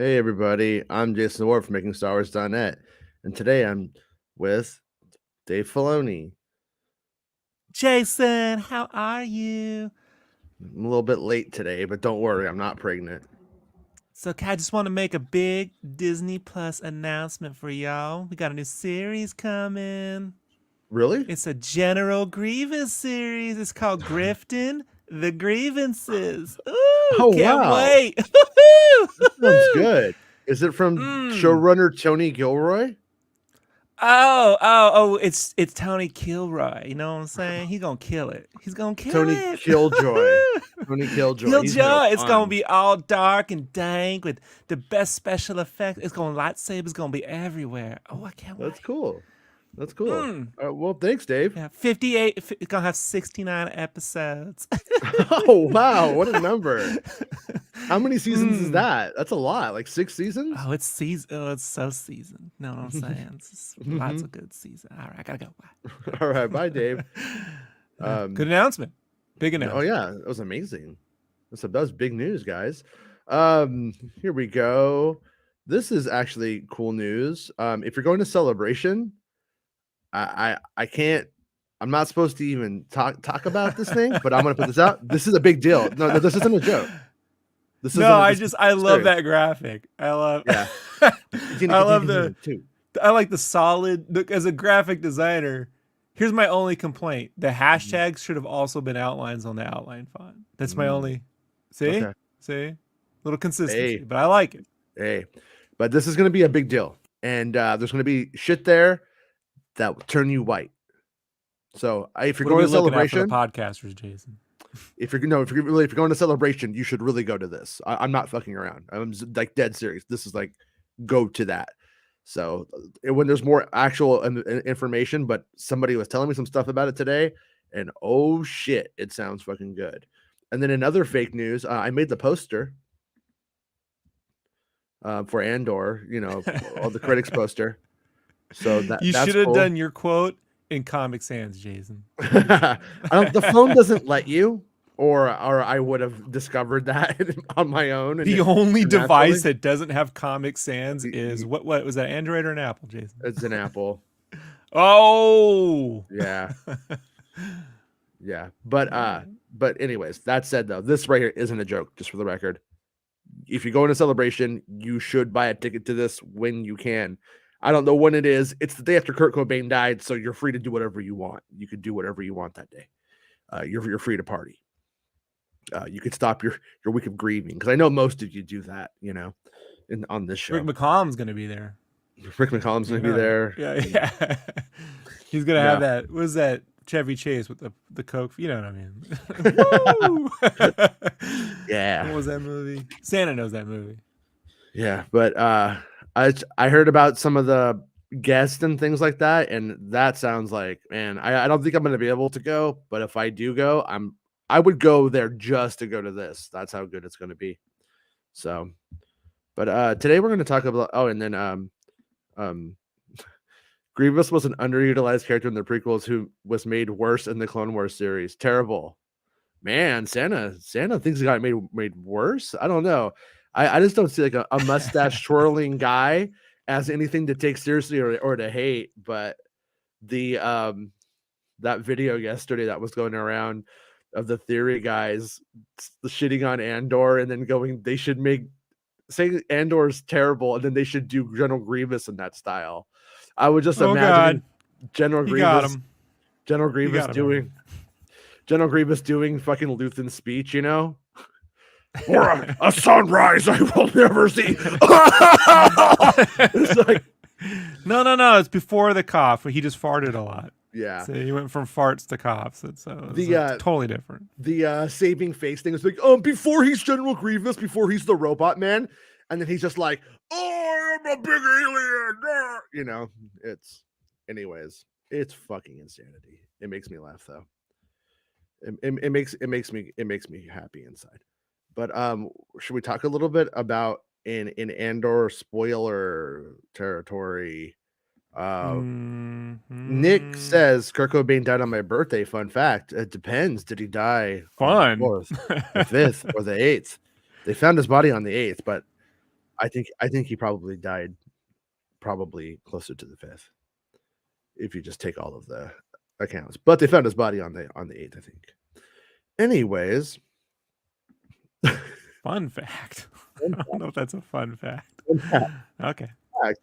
Hey everybody, I'm Jason Ward from MakingStarWars.net, and today I'm with Dave Filoni. Jason, how are you? I'm a little bit late today, but don't worry, I'm not pregnant. So, I just want to make a big Disney Plus announcement for y'all. We got a new series coming. Really? It's a General Grievous series. It's called Grifton the Grievances. Ooh, Oh can't wow, wait. that sounds good. Is it from Mm. showrunner Tony Gilroy? It's Tony Kilroy. You know what I'm saying? He's gonna kill it. He's gonna kill Tony it. Killjoy. Tony Killjoy. He's gonna have Killjoy. It's gonna fun. be all dark and dank with the best special effects. It's gonna lightsabers gonna be everywhere. Oh, I can't That's wait. cool. That's cool. Mm. Well, thanks, Dave. Yeah, 58. It's gonna have 69 episodes. Oh wow, what a number! How many seasons is Mm. that? That's a lot. Like 6 seasons? Oh, it's season. Oh, it's so seasoned. Know what I'm saying? It's just lots of good season. All right, I gotta go. Bye. All right, bye, Dave. Good announcement. Big announcement. Oh yeah, that was amazing. That was big news, guys. Here we go. This is actually cool news. If you're going to Celebration, I can't. I'm not supposed to even talk about this thing, but I'm gonna put this out. This is a big deal. No, this isn't a joke. This No, I love serious. that graphic. I love. Yeah. I love I like the solid. Look, as a graphic designer, here's my only complaint: the hashtags should have also been outlines on the outline font. That's my only. See, Okay. see, little consistency, Hey. but I like it. Hey, but this is gonna be a big deal, and there's gonna be shit there that will turn you white. So if you're going to Celebration, the podcasters, Jason. if you're going to Celebration, you should really go to this. I'm not fucking around. I'm like dead serious. This is like go to that. So when there's more actual information, but somebody was telling me some stuff about it today, and oh shit, it sounds fucking good. And then another fake news, I made the poster for Andor. You know, all the critics poster. So You that's should have cool. done your quote in Comic Sans, Jason. The phone doesn't let you, or I would have discovered that on my own. The only device that doesn't have Comic Sans is what was that, Android or an Apple, Jason? It's an Apple. Oh Yeah. Yeah. But anyways, that said though, this right here isn't a joke, just for the record. If you go in a Celebration, you should buy a ticket to this when you can. I don't know when it is. It's the day after Kurt Cobain died, so you're free to do whatever you want. You could do whatever you want that day. You're free to party. You could stop your week of grieving, because I know most of you do that, you know, on this show. Rick McCallum's gonna be there. Rick McCallum's gonna be there. Yeah. He's gonna have that. What is that? Chevy Chase with the Coke. You know what I mean? Yeah. What was that movie? Santa knows that movie. Yeah, but I heard about some of the guests and things like that, and that sounds like, man, I don't think I'm gonna be able to go, but if I do go, I would go there just to go to this. That's how good it's gonna be. So, but today we're gonna talk about and then Grievous was an underutilized character in the prequels who was made worse in the Clone Wars series. Terrible. Man, Santa thinks he got made worse. I don't know. I just don't see like a mustache twirling guy as anything to take seriously or to hate. But the that video yesterday that was going around of the theory guys shitting on Andor and then going, they should say Andor's terrible and then they should do General Grievous in that style. I would just imagine General Grievous doing fucking Luthen's speech, you know? For a sunrise I will never see. It's like, no. It's before the cough. He just farted a lot. Yeah. So he went from farts to coughs. So totally different. The saving face thing is like, before he's General Grievous, before he's the robot man, and then he's just like, oh, I'm a big alien. You know, anyways, it's fucking insanity. It makes me laugh though. It makes me happy inside. But should we talk a little bit about in Andor spoiler territory? Nick says Kurt Cobain died on my birthday. Fun fact. It depends. Did he die on the 4th, the 5th, or the 8th? They found his body on the 8th, but I think he probably died closer to the 5th. If you just take all of the accounts. But they found his body on the 8th, I think. Anyways. Fun fact. I don't know if that's a fun fact. Okay. I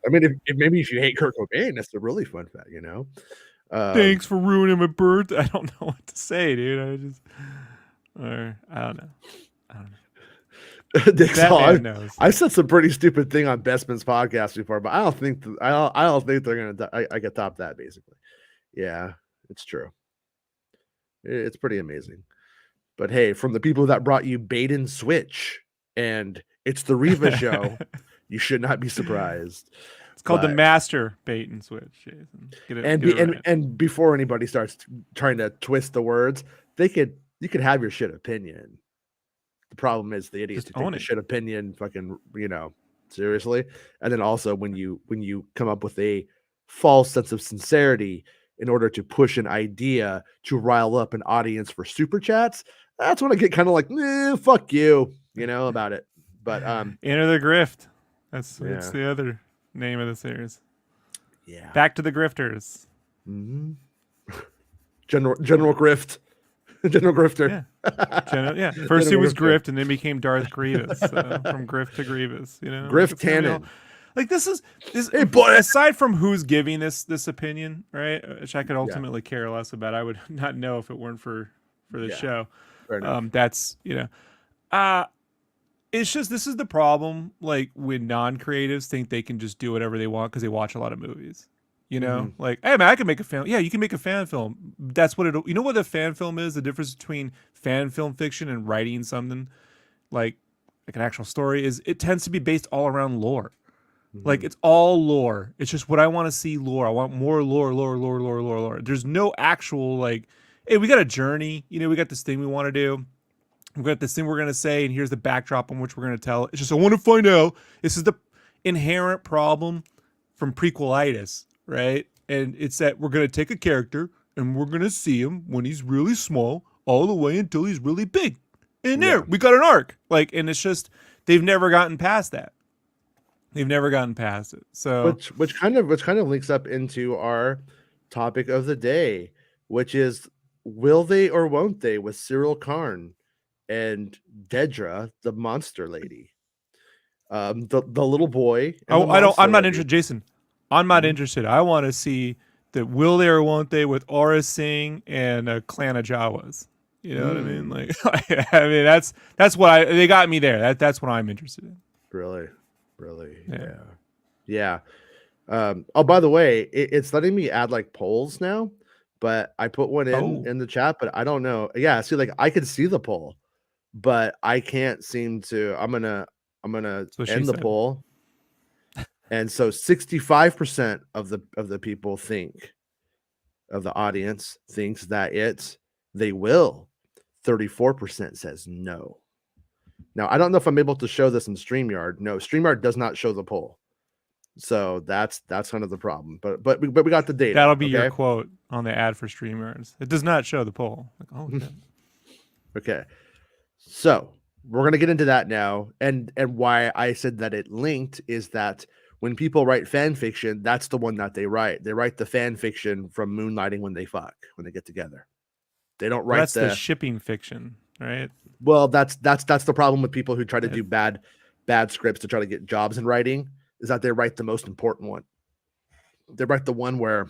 mean, if you hate Kurt Cobain, that's a really fun fact, you know? Thanks for ruining my birthday. I don't know what to say, dude. I don't know. Batman knows. I said some pretty stupid thing on Bestman's podcast before, but I don't think they're gonna. I could top that basically. Yeah, it's true. It's pretty amazing. But hey, from the people that brought you Bait and Switch and It's the Reva Show, you should not be surprised. It's called the Master Bait and Switch, Jason. And before anybody starts trying to twist the words, you could have your shit opinion. The problem is the idiots who take the shit opinion fucking, seriously. And then also when you come up with a false sense of sincerity in order to push an idea to rile up an audience for super chats, that's when I get kind of like, fuck you, about it. But Enter the Grift. That's the other name of the series. Yeah. Back to the Grifters. Mm-hmm. General Grift. General Grifter. Yeah. First it was Grift and then became Darth Grievous. From Grift to Grievous, Grift Tannen. Like this is hey, boy. Aside from who's giving this opinion, right? Which I could ultimately care less about. I would not know if it weren't for the show. That's it's just this is the problem. Like when non-creatives think they can just do whatever they want because they watch a lot of movies. Like, hey man, I can make a fan. Yeah, you can make a fan film. That's what it. You know what a fan film is? The difference between fan film fiction and writing something like an actual story is it tends to be based all around lore. Mm-hmm. Like it's all lore. It's just what I want to see lore. I want more lore. There's no actual like, hey, we got a journey. We got this thing we want to do. We got this thing we're gonna say, and here's the backdrop on which we're gonna tell. It's just I want to find out. This is the inherent problem from prequelitis. Right? And it's that we're going to take a character and we're going to see him when he's really small all the way until he's really big. And there, we got an arc. Like, and it's just, they've never gotten past that. They've never gotten past it. So, which kind of links up into our topic of the day, which is will they or won't they with Syril Karn and Dedra, the monster lady. The little boy. I'm not interested, Jason. I'm not interested. I want to see the will they or won't they with Aura Singh and a clan of Jawas. You know what I mean? Like, I mean that's what they got me there. That's what I'm interested in. Really, yeah. Oh, by the way, it's letting me add like polls now, but I put one in the chat, but I don't know. Yeah, see, like I could see the poll, but I can't seem to. I'm gonna end the poll. And so 65% of the people of the audience thinks that they will. 34% says no. Now, I don't know if I'm able to show this in StreamYard. No, StreamYard does not show the poll. So that's kind of the problem. But we got the data. That'll be your quote on the ad for StreamYards. It does not show the poll. Like, oh, okay. Okay. So we're gonna get into that now. And why I said that it linked is that when people write fan fiction, that's the one that they write. They write the fan fiction from moonlighting when they when they get together. They don't write the shipping fiction, right? Well, that's the problem with people who try to do bad scripts to try to get jobs in writing, is that they write the most important one. They write the one where,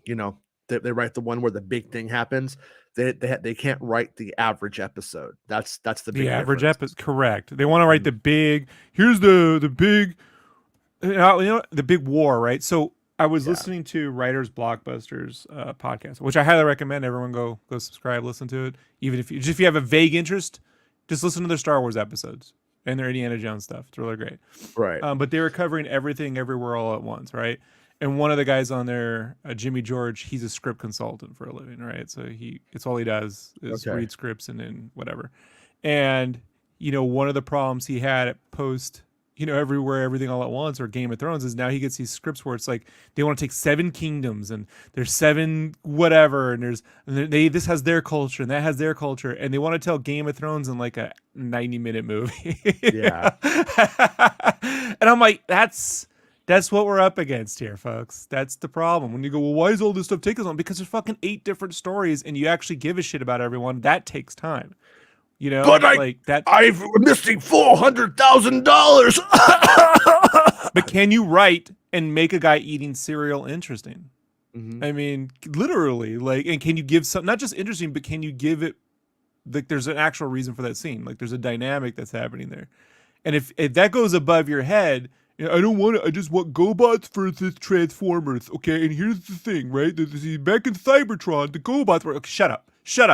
they write the one where the big thing happens. They can't write the average episode. That's the average episode. Correct. They want to write the big. Here's the big. The big war, right? So I was listening to Writers Blockbusters podcast, which I highly recommend. Everyone go subscribe, listen to it. Even if you have a vague interest, just listen to their Star Wars episodes and their Indiana Jones stuff. It's really great, right? But they were covering everything, everywhere, all at once, right? And one of the guys on there, Jimmy George, he's a script consultant for a living, right? So it's all he does is read scripts and then whatever. And one of the problems he had at post everywhere, everything all at once, or Game of Thrones, is now he gets these scripts where it's like they want to take 7 kingdoms and there's 7 whatever, and this has their culture and that has their culture, and they want to tell Game of Thrones in like a 90-minute movie. Yeah. And I'm like, that's what we're up against here, folks. That's the problem. When you go, well, why is all this stuff taking so long? Because there's fucking 8 different stories, and you actually give a shit about everyone. That takes time. But I'm missing $400,000. But can you write and make a guy eating cereal interesting? Mm-hmm. I mean, literally, and can you give not just interesting, but can you give it there's an actual reason for that scene? Like there's a dynamic that's happening there. And if that goes above your head, I don't want it. I just want GoBots versus Transformers. Okay, and here's the thing, right? Back in Cybertron, the GoBots were... Okay, shut up. Just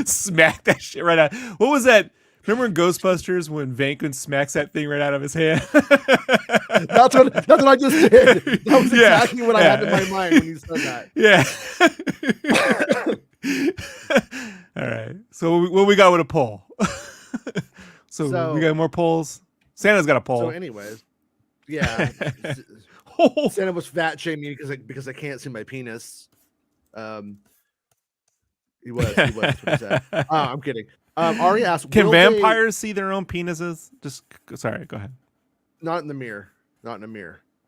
smack that shit right out. What was that? Remember in Ghostbusters when Vankman smacks that thing right out of his hand? That's what I just did. That was exactly what I had in my mind when you said that. Yeah. All right. So what we got with a poll? So we got more polls. Santa's got a poll. So anyways, yeah. Santa was fat shaming because I can't see my penis. He was. That's what he said. I'm kidding. Ari asked, can vampires see their own penises? Sorry, go ahead. Not in the mirror. All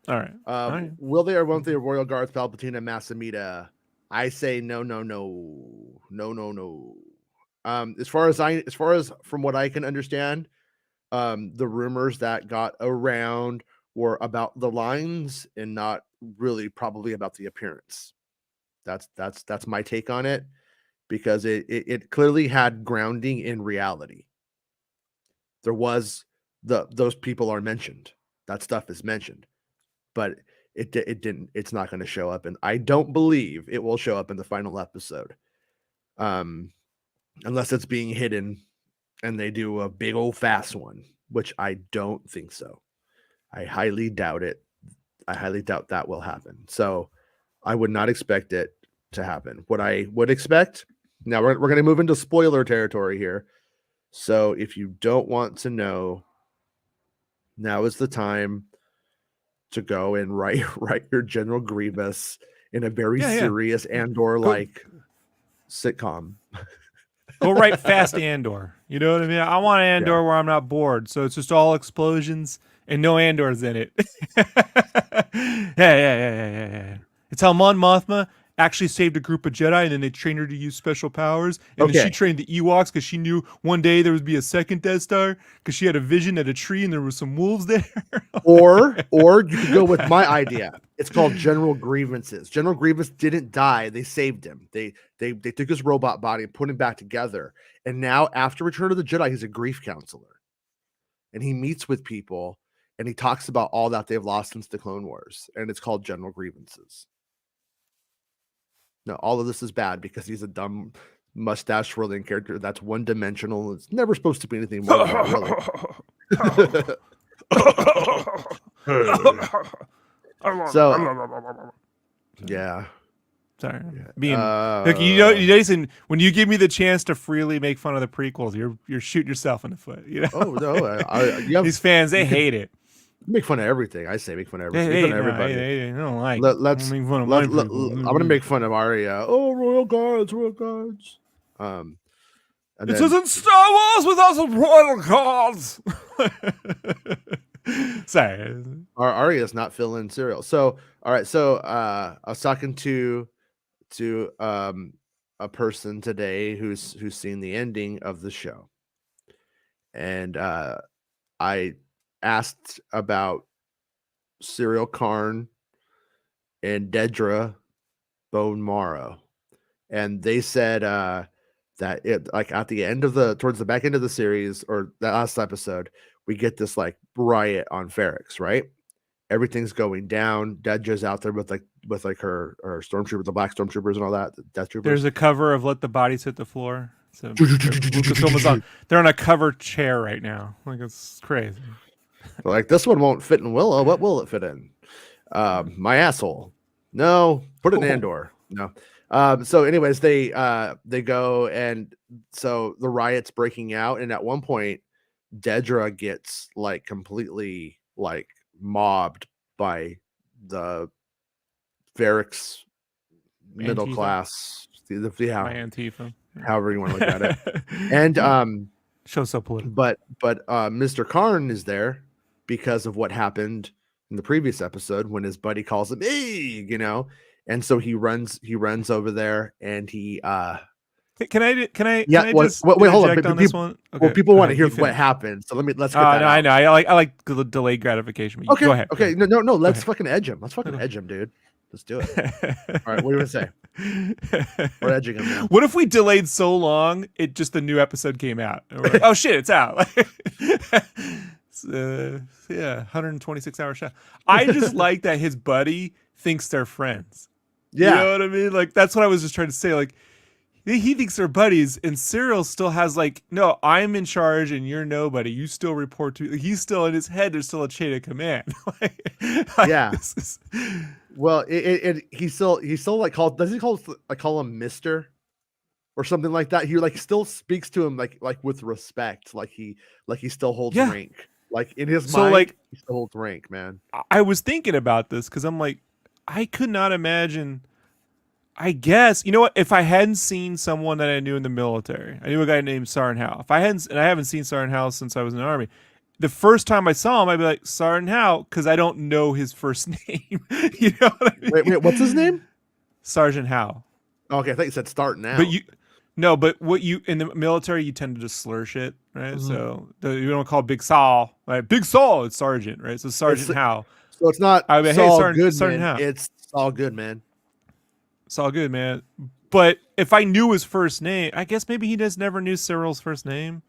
right. All right. Will they or won't they royal guards Palpatine and Masamita? I say no. As far as from what I can understand, the rumors that got around were about the lines and not really probably about the appearance. That's my take on it, because it clearly had grounding in reality. There was those people are mentioned. That stuff is mentioned, but it didn't. It's not going to show up, and I don't believe it will show up in the final episode, unless it's being hidden, and they do a big old fast one, which I don't think so. I highly doubt it. I highly doubt that will happen. So I would not expect it to happen. What I would expect. Now we're going to move into spoiler territory here. So if you don't want to know, now is the time to go and write your General Grievous in a very serious Andor like sitcom. Go write fast Andor. You know what I mean? I want Andor where I'm not bored. So it's just all explosions and no Andors in it. Yeah. It's how Mon Mothma actually saved a group of Jedi, and then they trained her to use special powers. And then she trained the Ewoks because she knew one day there would be a second Death Star, because she had a vision at a tree and there were some wolves there. or you could go with my idea. It's called General Grievances. General Grievous didn't die. They saved him. They took his robot body and put him back together. And now after Return of the Jedi, he's a grief counselor. And he meets with people and he talks about all that they've lost since the Clone Wars. And it's called General Grievances. No, all of this is bad because he's a dumb mustache twirling character that's one-dimensional. It's never supposed to be anything more than that, really. So, yeah. Sorry. Look, Jason, when you give me the chance to freely make fun of the prequels, you're shooting yourself in the foot. You know? Oh no, these fans, they hate it. Make fun of everything. I say make fun of everything. Make fun of everybody. They don't like. Let's make fun of I'm gonna make fun of Arya. Oh, royal guards. And this isn't Star Wars without some royal guards. Sorry, Arya is not filling Syril. So all right. So I was talking to a person today who's seen the ending of the show, and I asked about Syril Karn and Dedra Bone Marrow, and they said that it, like, at the end of towards the back end of the series, or the last episode, we get this like riot on Ferrix, right? Everything's going down. Dedra's out there with her stormtroopers, the black stormtroopers and all that. Death troopers. There's a cover of Let the Bodies Hit the Floor. So they're on a cover chair right now. Like, it's crazy. Like, this one won't fit in Willow. What will it fit in? My asshole. No, put it in Andor. No. So anyways, they go, and so the riot's breaking out, and at one point Dedra gets like completely like mobbed by the Varric's middle Antifa. class, My Antifa. however you want to look at it. And show's so political. But Mr. Karn is there because of what happened in the previous episode when his buddy calls him, hey, and so he runs over there and he Can I just wait, hold on. on this one? Okay, well, people want to hear what happened, so let's get that out. I know. I like the delayed gratification. Okay, go ahead. Okay, no. Let's fucking edge him. Let's fucking edge him, dude. Let's do it. All right, what do you want to say? We're edging him now. What if we delayed so long, the new episode came out? And we're like, oh shit, it's out. It's, 126-hour show. I just like that his buddy thinks they're friends. Yeah. You know what I mean? Like, that's what I was just trying to say. Like, he thinks they're buddies, and Syril still has like, no, I'm in charge and you're nobody. You still report to me. He's still in his head. There's still a chain of command. Yeah. Well, he still like does he call him Mister or something like that? He like still speaks to him like with respect, like he still holds rank. Like in his mind, like he still holds rank, man. I was thinking about this because I'm like, I could not imagine. I guess, you know what? If I hadn't seen someone that I knew in the military, I knew a guy named Sergeant Howe. I haven't seen Sergeant Howe since I was in the Army. The first time I saw him, I'd be like, Sergeant Howe, because I don't know his first name. You know what I mean? Wait, what's his name? Sergeant Howe. Okay, I thought you said start now. But what you in the military, you tend to just slur shit, right? Mm-hmm. So you don't call Big Saul, right? Big Saul, it's Sergeant, right? So Sergeant Howe. So it's not I mean, Saul hey, Sergeant Howe. It's Saul Goodman. It's all good, man. But if I knew his first name, I guess maybe he just never knew Cyril's first name.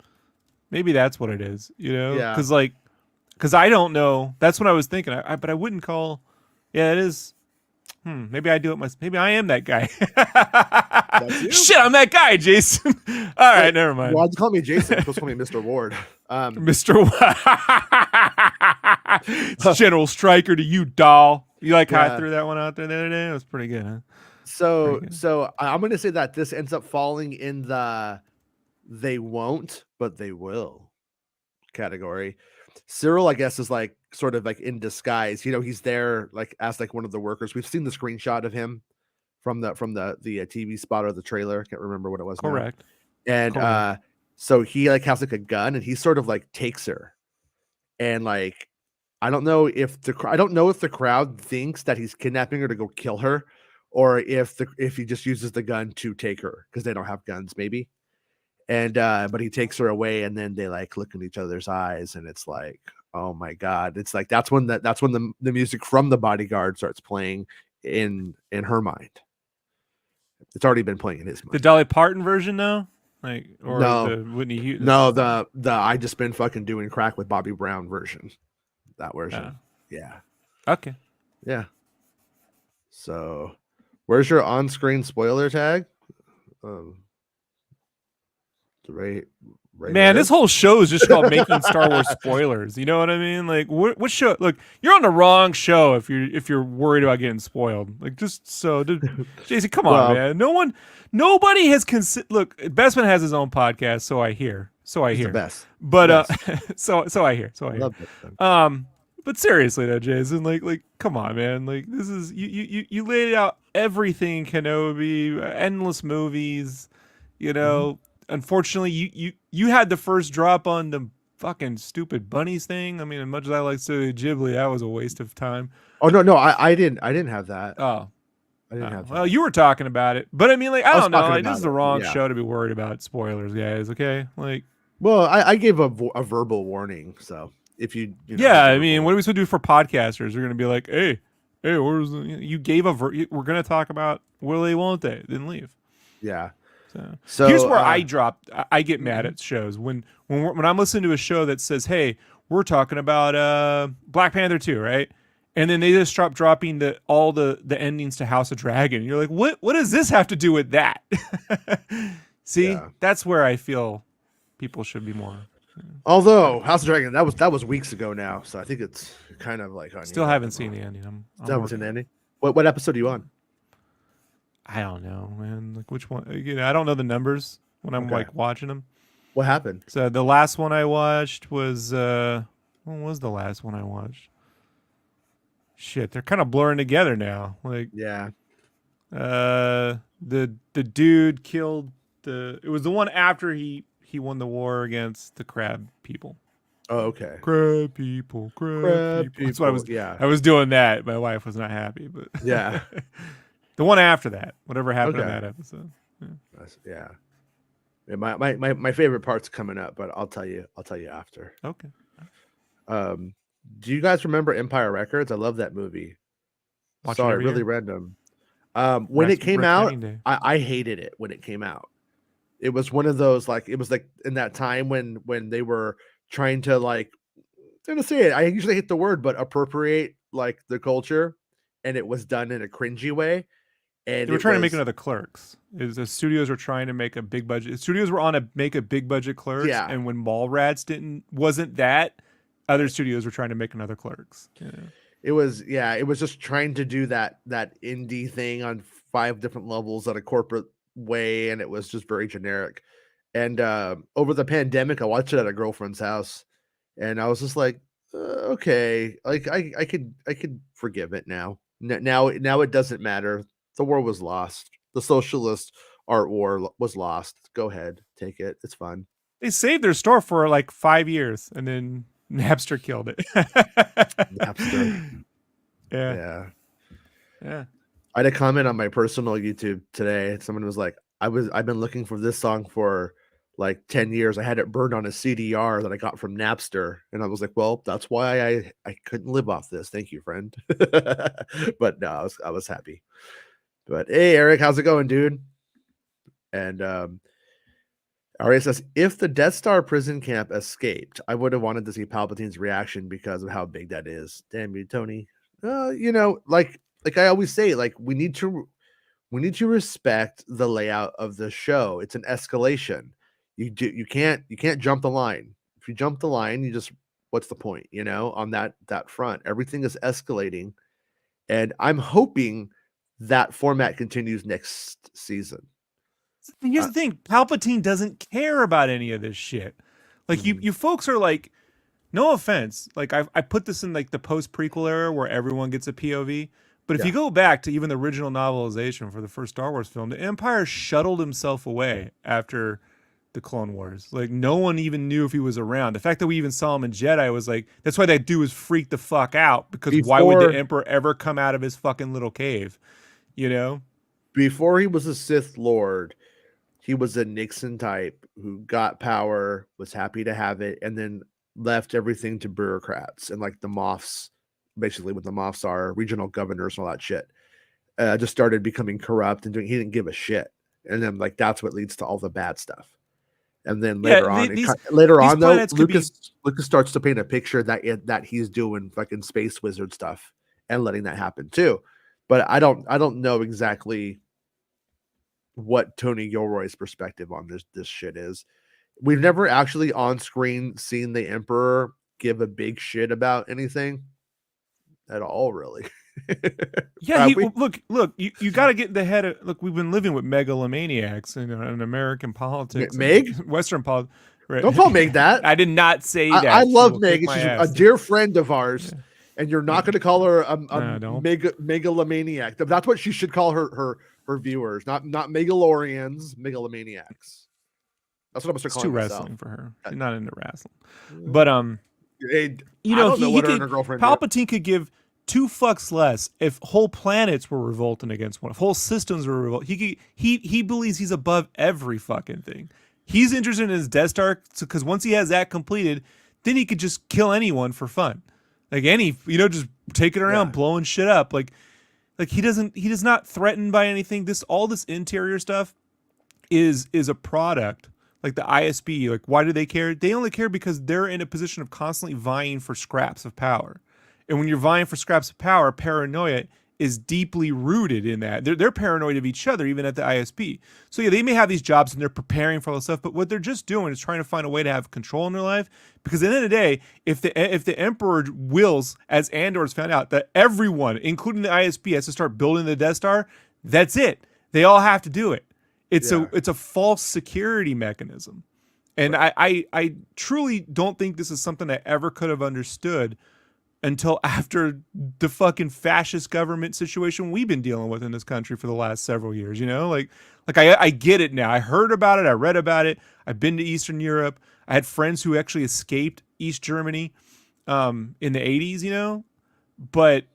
Maybe that's what it is, Yeah. Because I don't know. That's what I was thinking. But I wouldn't call. Yeah, it is. Maybe I do it myself. Maybe I am that guy. Shit, I'm that guy, Jason. All right, never mind. Why'd you call me Jason? You're supposed to call me Mr. Ward. Mr. Ward. It's General Stryker to you, doll. You like how I threw that one out there the other day? It was pretty good, huh? So I'm going to say that this ends up falling in the they won't, but they will category. Syril, I guess, is like sort of like in disguise. He's there like as like one of the workers. We've seen the screenshot of him from the TV spot or the trailer. Can't remember what it was. Correct. Now. And so he like has like a gun and he sort of like takes her. And like I don't know if the crowd thinks that he's kidnapping her to go kill her, or if he just uses the gun to take her because they don't have guns, maybe. And but he takes her away, and then they like look in each other's eyes, and it's like, oh my god! It's like that's when the music from The Bodyguard starts playing in her mind. It's already been playing in his mind. The Dolly Parton version, though, the Whitney Houston. No, the I just been fucking doing crack with Bobby Brown version. That version, yeah. Okay, yeah. So, where's your on-screen spoiler tag? Right man, there. This whole show is just called Making Star Wars Spoilers. You know what I mean? Like, what show? Look, you're on the wrong show if you're worried about getting spoiled. Like, Jason, come on, man. Nobody has look, Bestman has his own podcast, so I hear. He's the best. But so I hear. But seriously though, Jason, like, come on, man. Like, this is you laid out everything, Kenobi, endless movies, Mm-hmm. Unfortunately, you had the first drop on the fucking stupid bunnies thing. I mean, as much as I like Studio Ghibli, that was a waste of time. Oh no, I didn't have that. Oh, I didn't have that. Well, you were talking about it, but I mean, like, I don't know. Like, this is the wrong show to be worried about spoilers, guys. Okay, like, well, I gave a verbal warning, so if you I mean, what are we supposed to do for podcasters? We're gonna be like, hey, where's you gave we're gonna talk about will they, won't they? Then leave. Yeah. So here's where I get mad at shows when I'm listening to a show that says, "Hey, we're talking about Black Panther 2, right?" And then they just stop dropping all the endings to House of Dragon. You're like, what does this have to do with that? See, that's where I feel people should be more. Although House of Dragon, that was weeks ago now, so I think it's kind of like still haven't seen the ending. Still haven't seen the ending. What episode are you on? I don't know, man. Like, which one? I don't know the numbers when I'm like watching them. What happened? So the last one I watched was when was the last one I watched? Shit, they're kind of blurring together now. Like Yeah. the dude killed the. It was the one after he won the war against the crab people. Oh, okay. Crab people, crab people. That's what Yeah. I was doing that. My wife was not happy, but Yeah. the one after that, whatever happened in Okay. that episode. Yeah. Yeah, my favorite part's coming up, but I'll tell you after. Okay. Do you guys remember Empire Records? I love that movie. Watch it Sorry, every really year. random. When it came Rick out, Training Day. I hated it when it came out. It was one of those, like, it was like in that time when they were trying to, like, I'm gonna say it. I usually hate the word, but appropriate like the culture, and it was done in a cringy way. And They were it trying to make was, another Clerks. Is the studios were trying to make a big budget. Studios were on a make a big budget Clerks, yeah, and when Mallrats wasn't that, other studios were trying to make another Clerks. Yeah. it was, yeah, it was just trying to do that indie thing on 5 different levels at a corporate way, and it was just very generic. And over the pandemic, I watched it at a girlfriend's house, and I was just like, okay, like I could forgive it now. Now it doesn't matter. The war was lost. The socialist art war was lost. Go ahead, take it. It's fun. They saved their store for like 5 years, and then Napster killed it. Napster. Yeah. Yeah. Yeah. I had a comment on my personal YouTube today. Someone was like, I've been looking for this song for like 10 years. I had it burned on a CDR that I got from Napster. And I was like, well, that's why I couldn't live off this. Thank you, friend. But no, I was happy. But hey, Eric, how's it going, dude? And Arya says, if the Death Star prison camp escaped, I would have wanted to see Palpatine's reaction because of how big that is. Damn you, Tony. You know, like I always say, like we need to respect the layout of the show. It's an escalation. You can't jump the line. If you jump the line, you just, what's the point, you know, on that front. Everything is escalating. And I'm hoping that format continues next season. Here's the thing: Palpatine doesn't care about any of this shit. Like you folks are like, no offense, like I put this in like the post prequel era where everyone gets a POV. But if you go back to even the original novelization for the first Star Wars film, the Empire shuttled himself away after the Clone Wars. Like no one even knew if he was around. The fact that we even saw him in Jedi was like, that's why that dude was freaked the fuck out, because why would the Emperor ever come out of his fucking little cave? You know? Before he was a Sith Lord, he was a Nixon type who got power, was happy to have it, and then left everything to bureaucrats and like the Moffs, basically what the Moffs are, regional governors and all that shit. Just started becoming corrupt and he didn't give a shit. And then like that's what leads to all the bad stuff. And then later on, Lucas starts to paint a picture that he's doing fucking space wizard stuff and letting that happen too. But I don't know exactly what Tony Gilroy's perspective on this shit is. We've never actually on screen seen the Emperor give a big shit about anything at all, really. Yeah, look, you got to get in the head of, look, we've been living with megalomaniacs in American politics, Western politics. Right. Don't call Meg that. I did not say that. I love Meg. She's a dear friend of ours, and you're not going to call her a megalomaniac. That's what she should call her viewers, not megalorians, megalomaniacs. That's what I'm going to call her. Too wrestling for her. She's not into wrestling. But you know, Palpatine could give 2 fucks less if whole planets were revolting against one, if whole systems were revolting. He believes he's above every fucking thing. He's interested in his Death Star because once he has that completed, then he could just kill anyone for fun, like just take it around, blowing shit up. Like he does not threatened by anything. All this interior stuff is a product. Like the ISB, like why do they care? They only care because they're in a position of constantly vying for scraps of power. And when you're vying for scraps of power, paranoia is deeply rooted in that. They're paranoid of each other, even at the ISB. So yeah, they may have these jobs and they're preparing for all this stuff, but what they're just doing is trying to find a way to have control in their life. Because at the end of the day, if the Emperor wills, as Andor's found out, that everyone, including the ISB, has to start building the Death Star, that's it. They all have to do it. It's a false security mechanism. And I truly don't think this is something I ever could have understood until after the fucking fascist government situation we've been dealing with in this country for the last several years. You know, like I get it now. I heard about it. I read about it. I've been to Eastern Europe. I had friends who actually escaped East Germany in the 80s, you know, but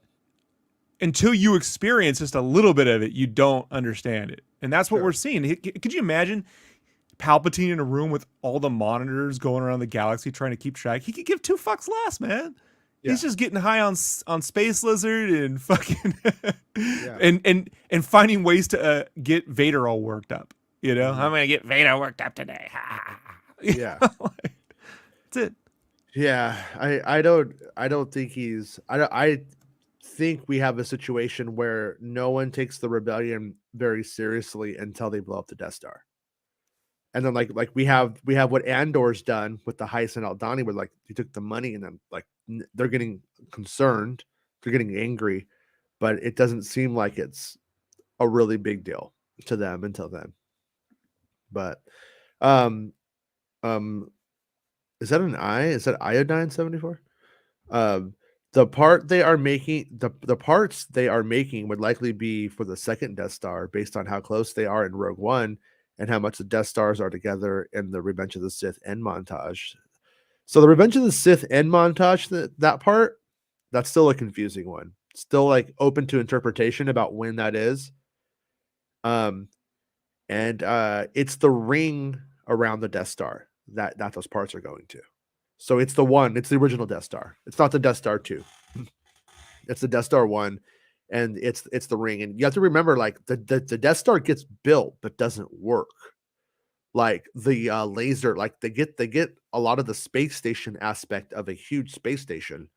until you experience just a little bit of it, you don't understand it. And that's what we're seeing. Could you imagine Palpatine in a room with all the monitors going around the galaxy trying to keep track? He could give two fucks less, man. Yeah. He's just getting high on Space Lizard and fucking and finding ways to get Vader all worked up. You know, I'm gonna get Vader worked up today. Yeah, that's it. Yeah, I don't think he's. I think we have a situation where no one takes the rebellion very seriously until they blow up the Death Star. And then like we have what Andor's done with the heist in Aldhani, where like you took the money and then like they're getting concerned, they're getting angry, but it doesn't seem like it's a really big deal to them until then. But is that an I? Is that iodine 74? The part they are making, the parts they are making would likely be for the second Death Star, based on how close they are in Rogue One and how much the Death Stars are together in the Revenge of the Sith end montage. So the Revenge of the Sith end montage, that part, that's still a confusing one. Still like open to interpretation about when that is. And it's the ring around the Death Star that those parts are going to. So it's the original Death Star. It's not the Death Star 2. It's the Death Star 1, and it's the ring. And you have to remember, like, the Death Star gets built but doesn't work. Like the laser, like they get a lot of the space station aspect of a huge space station.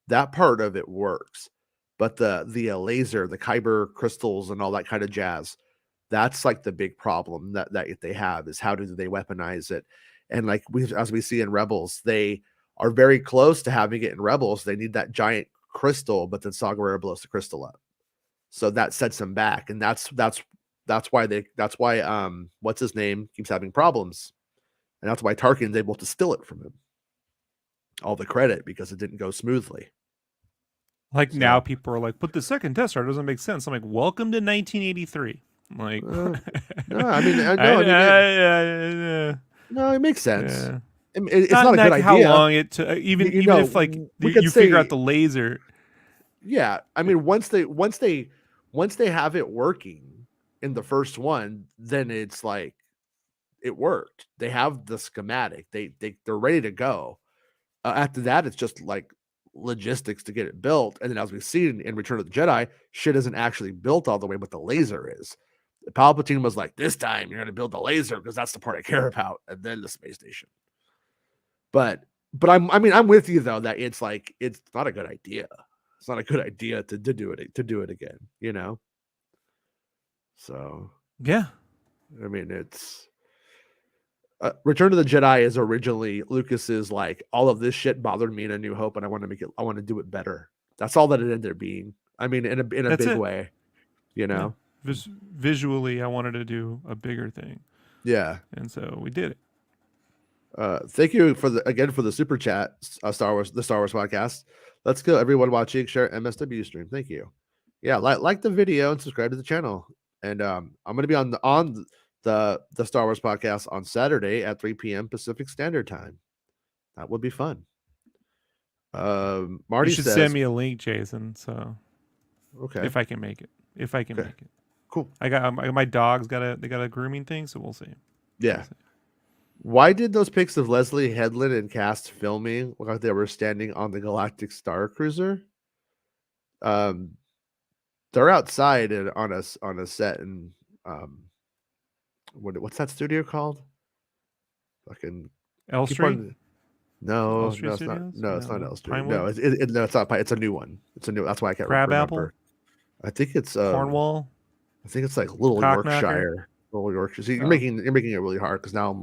That part of it works. But the laser, the kyber crystals and all that kind of jazz, that's like the big problem that they have, is how do they weaponize it? And like as we see in Rebels, they are very close to having it in Rebels. They need that giant crystal, but then Saw Gerrera blows the crystal up. So that sets them back. And that's why what's his name keeps having problems. And that's why Tarkin's able to steal it from him. All the credit, because it didn't go smoothly. Like, so now people are like, but the second Death Star doesn't make sense. I'm like, welcome to 1983. Like, no, it makes sense. Yeah. It's not a good idea. How long it took, even if like you figure out the laser. Yeah, I mean, once they have it working in the first one, then it's like it worked. They have the schematic. They're ready to go. After that, it's just like logistics to get it built. And then, as we see in Return of the Jedi, shit isn't actually built all the way, but the laser is. Palpatine was like, this time you're going to build the laser because that's the part I care about, and then the space station. But I'm with you though, that it's like, it's not a good idea. It's not a good idea to do it again, you know? So yeah, I mean, it's Return of the Jedi is originally Lucas's like, all of this shit bothered me in A New Hope, and I want to do it better. That's all that it ended up being. I mean, in a big way, you know. Yeah. Visually, I wanted to do a bigger thing. Yeah, and so we did it. Thank you for the super chat, the Star Wars podcast. Let's go, everyone watching, share MSW stream. Thank you. Yeah, like the video and subscribe to the channel. And I'm going to be on the Star Wars podcast on Saturday at 3 p.m. Pacific Standard Time. That would be fun. Marty, you should send me a link, Jason. So okay, if I can make it, make it. Cool. I got my dog's got a grooming thing, so we'll see. Yeah. We'll see. Why did those pics of Leslie Headland and cast filming look like they were standing on the Galactic Star Cruiser? They're outside and on a set, and what's that studio called? Fucking L Street. No, L Street it's not. No, it's not L Street. No, it's not. It's a new one. It's a new. That's why I can't remember. Apple? I think it's Cornwall. I think it's like Little Yorkshire. Little Yorkshire. See, you're making it really hard, because now I'm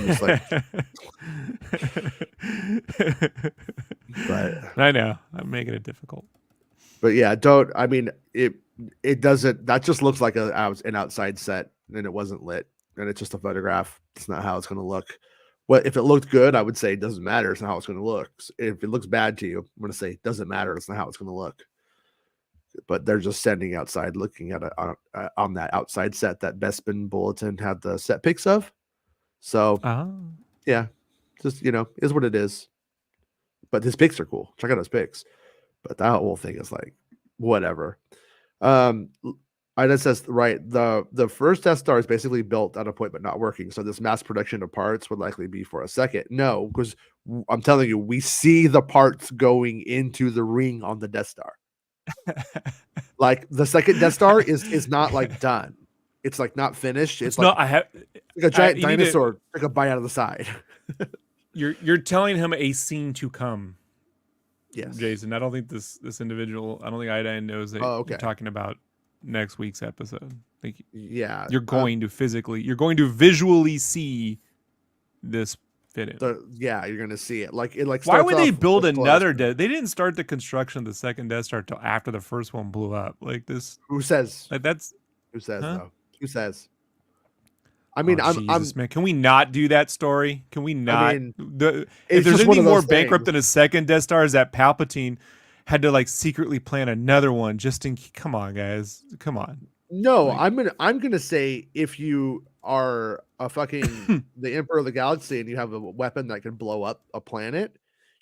just like, but I know I'm making it difficult. But yeah, it doesn't. That just looks like an outside set, and it wasn't lit. and it's just a photograph. It's not how it's going to look. What if it looked good? I would say it doesn't matter. It's not how it's going to look. If it looks bad to you, I'm going to say it doesn't matter. It's not how it's going to look. But they're just standing outside, looking at on that outside set that Bespin Bulletin had the set pics of. So yeah, just is what it is. But his pics are cool. Check out his pics. But that whole thing is like whatever. It says right, the first Death Star is basically built at a point but not working. So this mass production of parts would likely be for a second. No, because I'm telling you, we see the parts going into the ring on the Death Star. Like the second Death Star is not like done. It's like not finished. It's like, like a giant dinosaur, like a bite out of the side. You're telling him a scene to come. Yes, Jason. I don't think this individual. I don't think Iodine knows that you're talking about next week's episode. Yeah, you're going to visually see this fit in. You're gonna see it. Like it. Like why would they build another Death? They didn't start the construction of the second Death Star till after the first one blew up. Like this. Who says? Like that's. Who says though? Who says? I mean, man. Can we not do that story? Can we not? I mean, if there's just anything more bankrupt than a second Death Star, is that Palpatine had to like secretly plan another one just in. Come on, guys. Come on. No, like, I'm gonna say if you are a fucking the Emperor of the Galaxy and you have a weapon that can blow up a planet,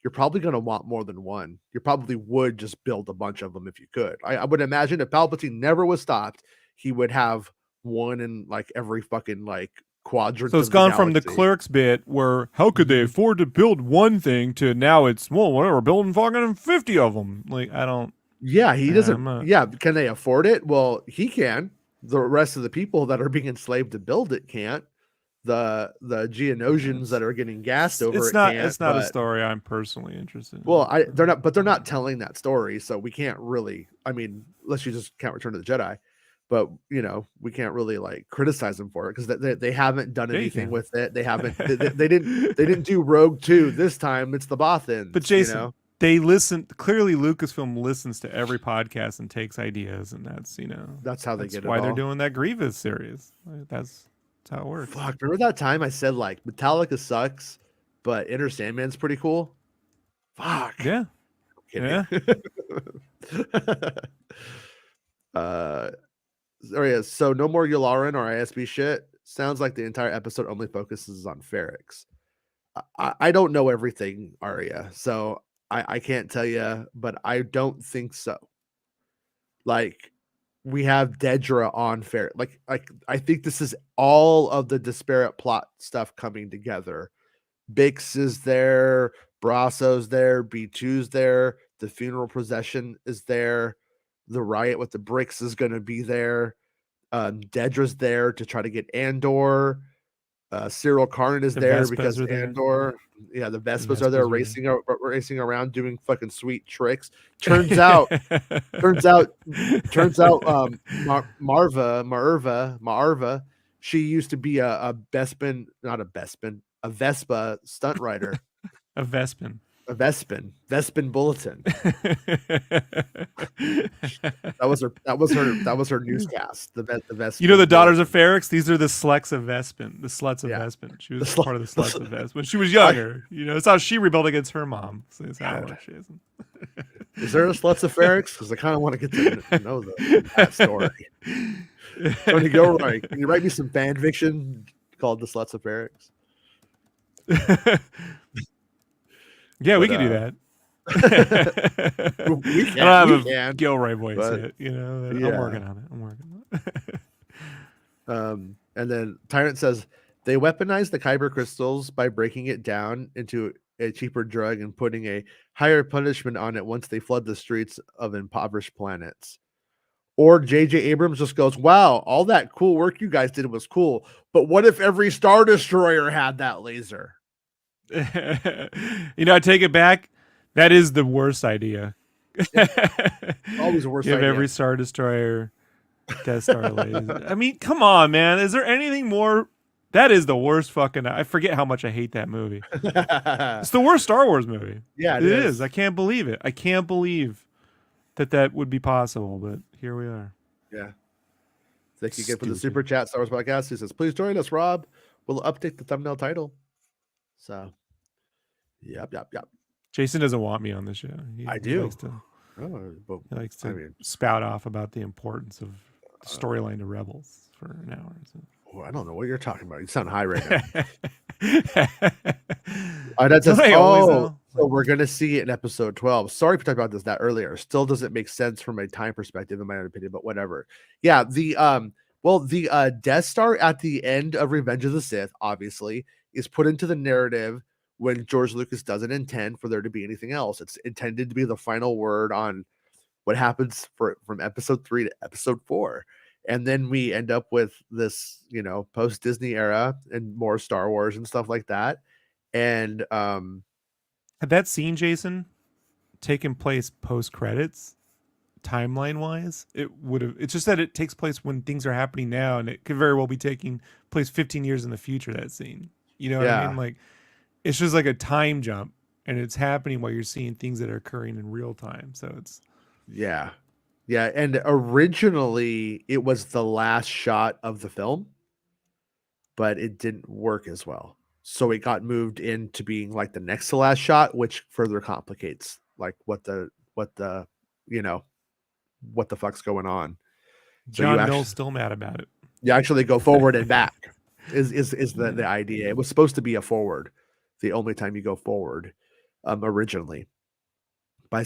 you're probably gonna want more than one. You probably would just build a bunch of them if you could. I would imagine if Palpatine never was stopped, he would have one in like every fucking like quadrant. So it's gone from the Clerks bit where how could they afford to build one thing to now it's we're building fucking 50 of them. Like I don't. Yeah, he doesn't. Yeah, can they afford it? Well, he can. The rest of the people that are being enslaved to build it can't. The Geonosians that are getting gassed over it's not a story I'm personally interested in. Well, they're not telling that story, so we can't really. I mean, unless you just can't Return to the Jedi. But we can't really like criticize them for it because they haven't done anything with it. They haven't. they didn't do Rogue 2 this time. It's the Bothans. But Jason, they listen. Clearly, Lucasfilm listens to every podcast and takes ideas, and that's how they get it. Why they're doing that Grievous series. That's how it works. Fuck! Remember that time I said like Metallica sucks, but Enter Sandman's pretty cool. Fuck. Yeah. Yeah. So no more Yularen or ISB shit. Sounds like the entire episode only focuses on Ferrix. I don't know everything, Arya, so I can't tell you, but I don't think so. Like we have Dedra on Ferrix. Like I think this is all of the disparate plot stuff coming together. Bix is there, Brasso's there, B2's there, the funeral procession is there. The riot with the bricks is going to be there. Dedra's there to try to get Andor. Syril Karn is there because Andor. Yeah, the Vespas are there racing around doing fucking sweet tricks. Turns out, Marva, she used to be a Vespa stunt rider. A Vespin. A Vespin Bulletin. that was her newscast. The Vespin. The daughters of Ferrix. These are the sluts of Vespin. The sluts of Vespin. She was part of the sluts of Vespin when she was younger. It's how she rebelled against her mom. So that's how it works, Jason. Is there a sluts of Ferrix? Because I kind of want to get to know that story. Tony Gilroy, can you write me some fan fiction called The Sluts of Ferrix? Yeah, we can do that. We can. I don't have a Gilroy voice yet. I'm working on it. And then Tyrant says they weaponized the Kyber crystals by breaking it down into a cheaper drug and putting a higher punishment on it once they flood the streets of impoverished planets. Or J.J. Abrams just goes, wow, all that cool work you guys did was cool, but what if every Star Destroyer had that laser? I take it back. That is the worst idea. Always the worst idea. Give every Star Destroyer Death Star laser. I mean, come on, man. Is there anything more? That is the worst fucking. I forget how much I hate that movie. It's the worst Star Wars movie. Yeah, it is. I can't believe it. I can't believe that would be possible, but here we are. Yeah. Thank you again for the super chat, Star Wars Podcast. He says, please join us, Rob. We'll update the thumbnail title. So, yep. Jason doesn't want me on the show. I do. He likes to spout off about the importance of the storyline to Rebels for an hour. So. I don't know what you're talking about. You sound high right now. So we're going to see it in episode 12. Sorry for talking about that earlier. Still doesn't make sense from a time perspective, in my own opinion, but whatever. Yeah, the Death Star at the end of Revenge of the Sith, obviously, is put into the narrative when George Lucas doesn't intend for there to be anything else. It's intended to be the final word on what happens from episode 3 to episode 4. And then we end up with this, post Disney era and more Star Wars and stuff like that. And had that scene, Jason, taken place post credits, timeline wise, it would have. It's just that it takes place when things are happening now, and it could very well be taking place 15 years in the future. That scene, what I mean? Like, it's just like a time jump, and it's happening while you're seeing things that are occurring in real time. So it's yeah. And originally it was the last shot of the film, but it didn't work as well. So it got moved into being like the next to last shot, which further complicates like what the fuck's going on. John Mill's still mad about it. You actually go forward and back is the idea. It was supposed to be a forward, the only time you go forward, originally. By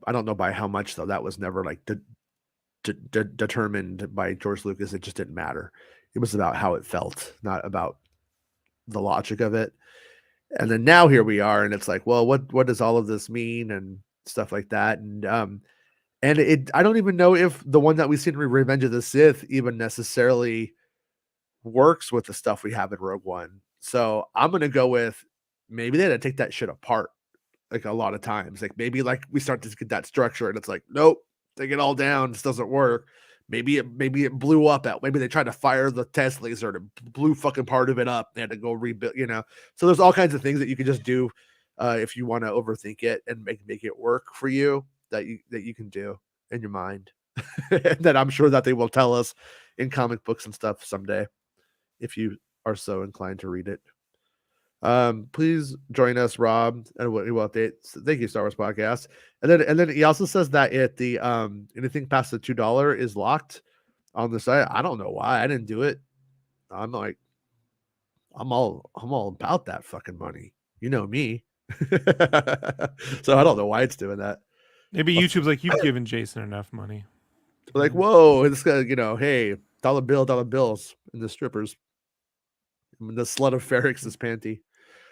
I don't know by how much though. That was never like determined by George Lucas. It just didn't matter. It was about how it felt, not about the logic of it. And then now here we are, and it's like, well, what does all of this mean and stuff like that? And I don't even know if the one that we see in Revenge of the Sith even necessarily works with the stuff we have in Rogue One. So I'm gonna go with maybe they had to take that shit apart. Like a lot of times, like maybe like we start to get that structure and it's like, nope, take it all down. This doesn't work. Maybe it blew up out. Maybe they tried to fire the test laser and it blew fucking part of it up. They had to go rebuild, So there's all kinds of things that you can just do if you want to overthink it and make it work for you that you can do in your mind. And that I'm sure that they will tell us in comic books and stuff someday if you are so inclined to read it. Please join us, Rob, and we'll update. Thank you, Star Wars Podcast. And then he also says that the anything past the $2 is locked on the site. I don't know why. I didn't do it. I'm like, I'm all about that fucking money. You know me. So I don't know why it's doing that. Maybe YouTube's like, you've given Jason enough money. Like, whoa, it's got hey, dollar bills in the strippers. The slut of Ferrix's panty.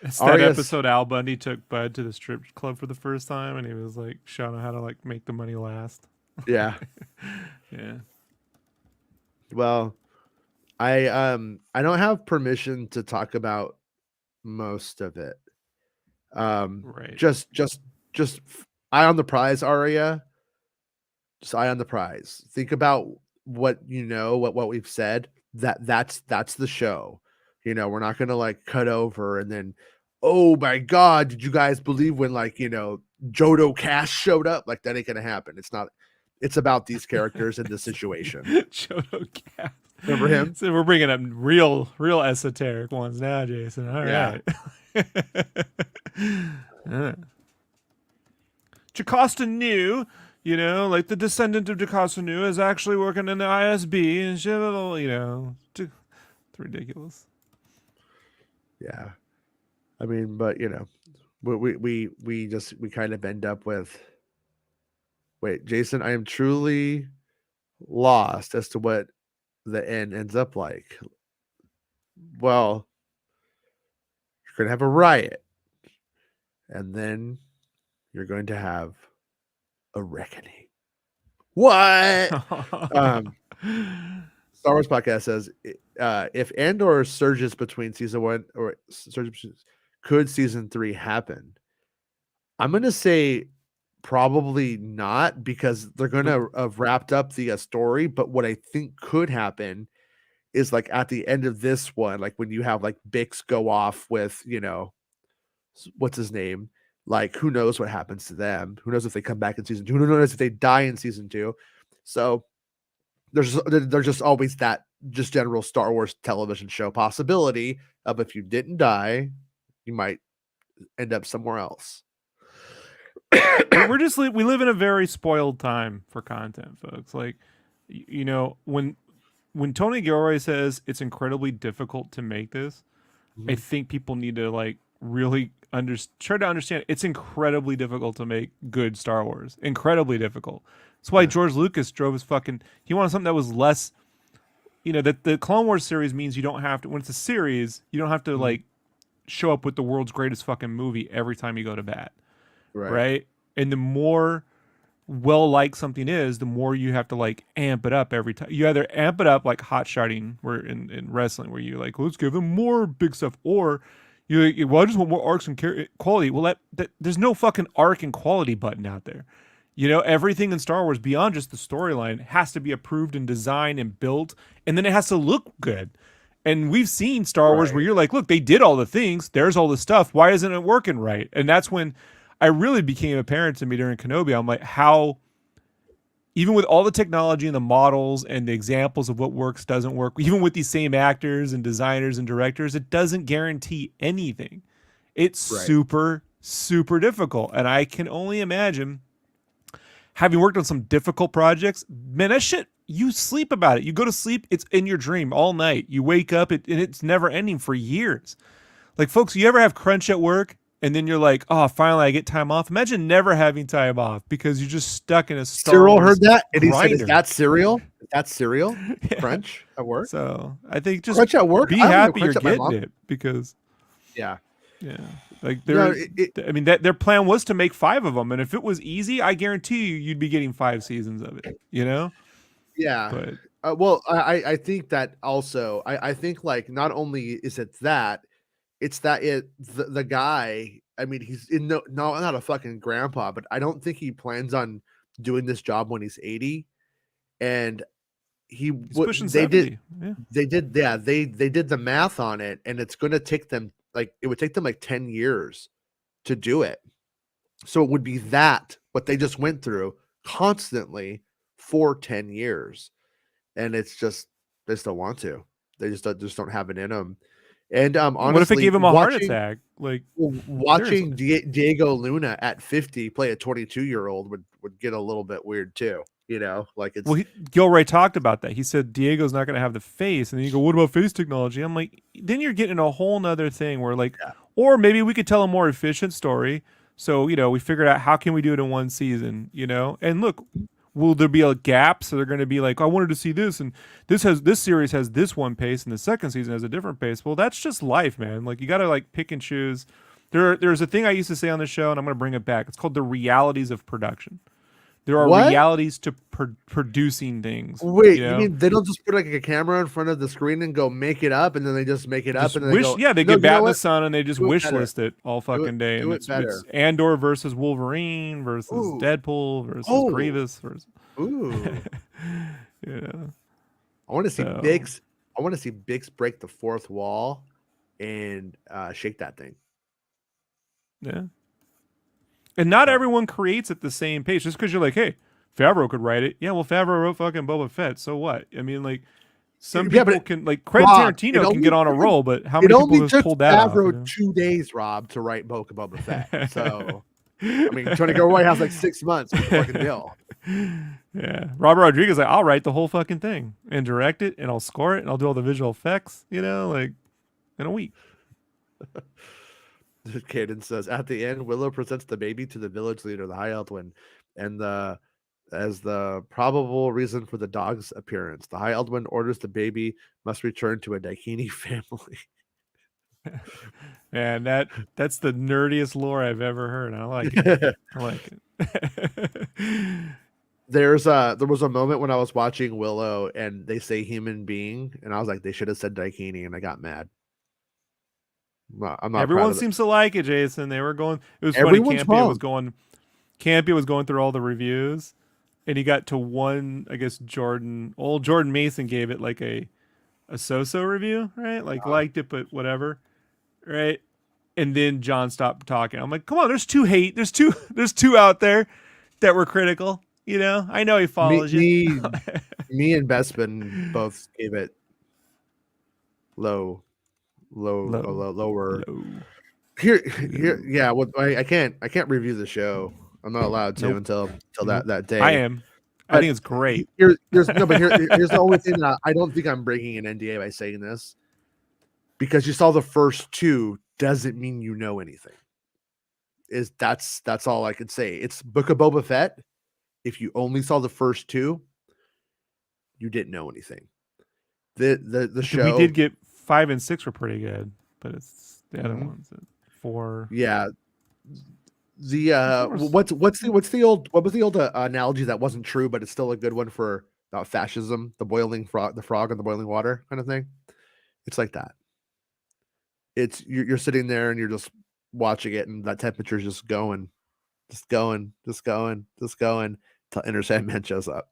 It's that episode Al Bundy took Bud to the strip club for the first time, and he was like showing him how to like make the money last. Yeah. Yeah. Well, I don't have permission to talk about most of it. Right. Just eye on the prize, Aria. Just eye on the prize. Think about what what we've said. That's the show. We're not going to like cut over and then, oh my God, did you guys believe when like, Jodo Cash showed up? Like that ain't going to happen. It's not, it's about these characters in this situation. Jodo Cash. Remember him? So we're bringing up real esoteric ones now, Jason. All right. Jocasta Nu, like the descendant of Jocasta Nu is actually working in the ISB and shit, it's ridiculous. Yeah, I mean, but we kind of end up with. Wait, Jason, I am truly lost as to what the end ends up like. Well, you're gonna have a riot, and then you're going to have a reckoning. What? Star Wars Podcast says, if Andor surges between season 1 or could season 3 happen? I'm going to say probably not, because they're going to have wrapped up the story. But what I think could happen is like at the end of this one, like when you have like Bix go off with, what's his name? Like, who knows what happens to them? Who knows if they come back in season 2? Who knows if they die in season 2? So there's just always that just general Star Wars television show possibility of if you didn't die, you might end up somewhere else. We live in a very spoiled time for content, folks. Like, you know, when Tony Gilroy says it's incredibly difficult to make this, I think people need to like really try to understand it's incredibly difficult to make good Star Wars. Incredibly difficult. That's why George Lucas drove his fucking. He wanted something that was less. You know, that the Clone Wars series means you don't have to. When it's a series, you don't have to like show up with the world's greatest fucking movie every time you go to bat. Right? And the more well-liked something is, the more you have to like amp it up every time. You either amp it up like hot shotting, where in wrestling, where you like, let's give them more big stuff, or you like, well, I just want more arcs and quality. Well, that there's no fucking arc and quality button out there. You know, everything in Star Wars beyond just the storyline has to be approved and designed and built, and then it has to look good. And we've seen Star Wars where you're like, look, they did all the things. There's all the stuff. Why isn't it working right? And that's when I really became apparent to me during Kenobi. I'm like, how, even with all the technology and the models and the examples of what works, doesn't work, even with these same actors and designers and directors, it doesn't guarantee anything. It's super, super difficult. And I can only imagine, having worked on some difficult projects, man, that shit, you sleep about it. You go to sleep, it's in your dream all night. You wake up, and it's never ending for years. Like, folks, you ever have crunch at work? And then you're like, oh, finally I get time off. Imagine never having time off because you're just stuck in a Star Wars heard that and he grinder. said, "Is that cereal? That's cereal? Yeah. Crunch at work?" So I think just crunch at work. Be happy you're getting it because like I mean that their plan was to make 5 of them, and if it was easy, I guarantee you'd be getting 5 seasons of it. You know? Yeah. But well, I think that also I think like not only is it that. It's that the guy, I mean, he's not a fucking grandpa, but I don't think he plans on doing this job when he's 80. And he's pushing 70. They did the math on it, and it's going to take them like 10 years to do it. So it would be what they just went through constantly for 10 years. And it's just, they just don't want to. They just don't have it in them. And honestly, what if it gave him a heart attack? Like watching Diego Luna at 50 play a 22-year-old would get a little bit weird too. You know, like it's. Well, Gilroy talked about that. He said Diego's not going to have the face, and then you go, "What about face technology?" I'm like, then you're getting a whole nother thing where like, or maybe we could tell a more efficient story. So, you know, we figured out how can we do it in one season, you know? And look, will there be a gap? So they're going to be like, I wanted to see this, and this series has this one pace, and the second season has a different pace. Well, that's just life, man. Like, you got to like pick and choose. There's a thing I used to say on the show, and I'm going to bring it back. It's called the realities of production. There are realities to producing things. Wait, you mean they don't just put like a camera in front of the screen and go make it up, and then they just make it up, and then they get bat in the sun and they just wish list it all fucking day. And it's Andor versus Wolverine versus Deadpool versus Grievous versus. Yeah. I want to see Bix. I want to see Bix break the fourth wall and shake that thing. Yeah. And not everyone creates at the same pace. Just because you're like, hey, Favreau could write it. Yeah, well, Favreau wrote fucking Boba Fett. So what? I mean, like, some people can, like, Quentin Tarantino can get on a roll, but how many people have pulled that off? It only took Favreau 2 days, Rob, to write Boba Fett. So, I mean, Tony Gilroy has like 6 months for the fucking deal. Yeah. Robert Rodriguez, like, I'll write the whole fucking thing and direct it, and I'll score it, and I'll do all the visual effects, you know, like, in a week. Caden says, at the end, Willow presents the baby to the village leader, the High Eldwin, and as the probable reason for the dog's appearance. The High Eldwin orders the baby must return to a Daikini family. Man, that's the nerdiest lore I've ever heard. I like it. I like it. There was a moment when I was watching Willow and they say human being, and I was like, they should have said Daikini, and I got mad. I'm not. Everyone seems to like it, Jason. They were going. It was funny. Campy was going through all the reviews, and he got to one. I guess old Jordan Mason gave it like a so-so review, right? Like liked it, but whatever, right? And then John stopped talking. I'm like, come on, there's two out there that were critical. You know, I know he follows you. Me and Bespin both gave it lower. Low. Here, yeah. Well, I can't review the show. I'm not allowed to until that day. I am. I think it's great. Here's the only thing that I don't think I'm breaking an NDA by saying this. Because you saw the first two doesn't mean you know anything. That's all I could say. It's Book of Boba Fett. If you only saw the first two, you didn't know anything. The show, we did get 5 and 6 were pretty good, but it's the other ones that 4. Yeah. The what was the old analogy that wasn't true, but it's still a good one for about fascism, the frog in the boiling water kind of thing. It's like that. It's you're sitting there and you're just watching it, and that temperature's just going till Enter Sandman shows up.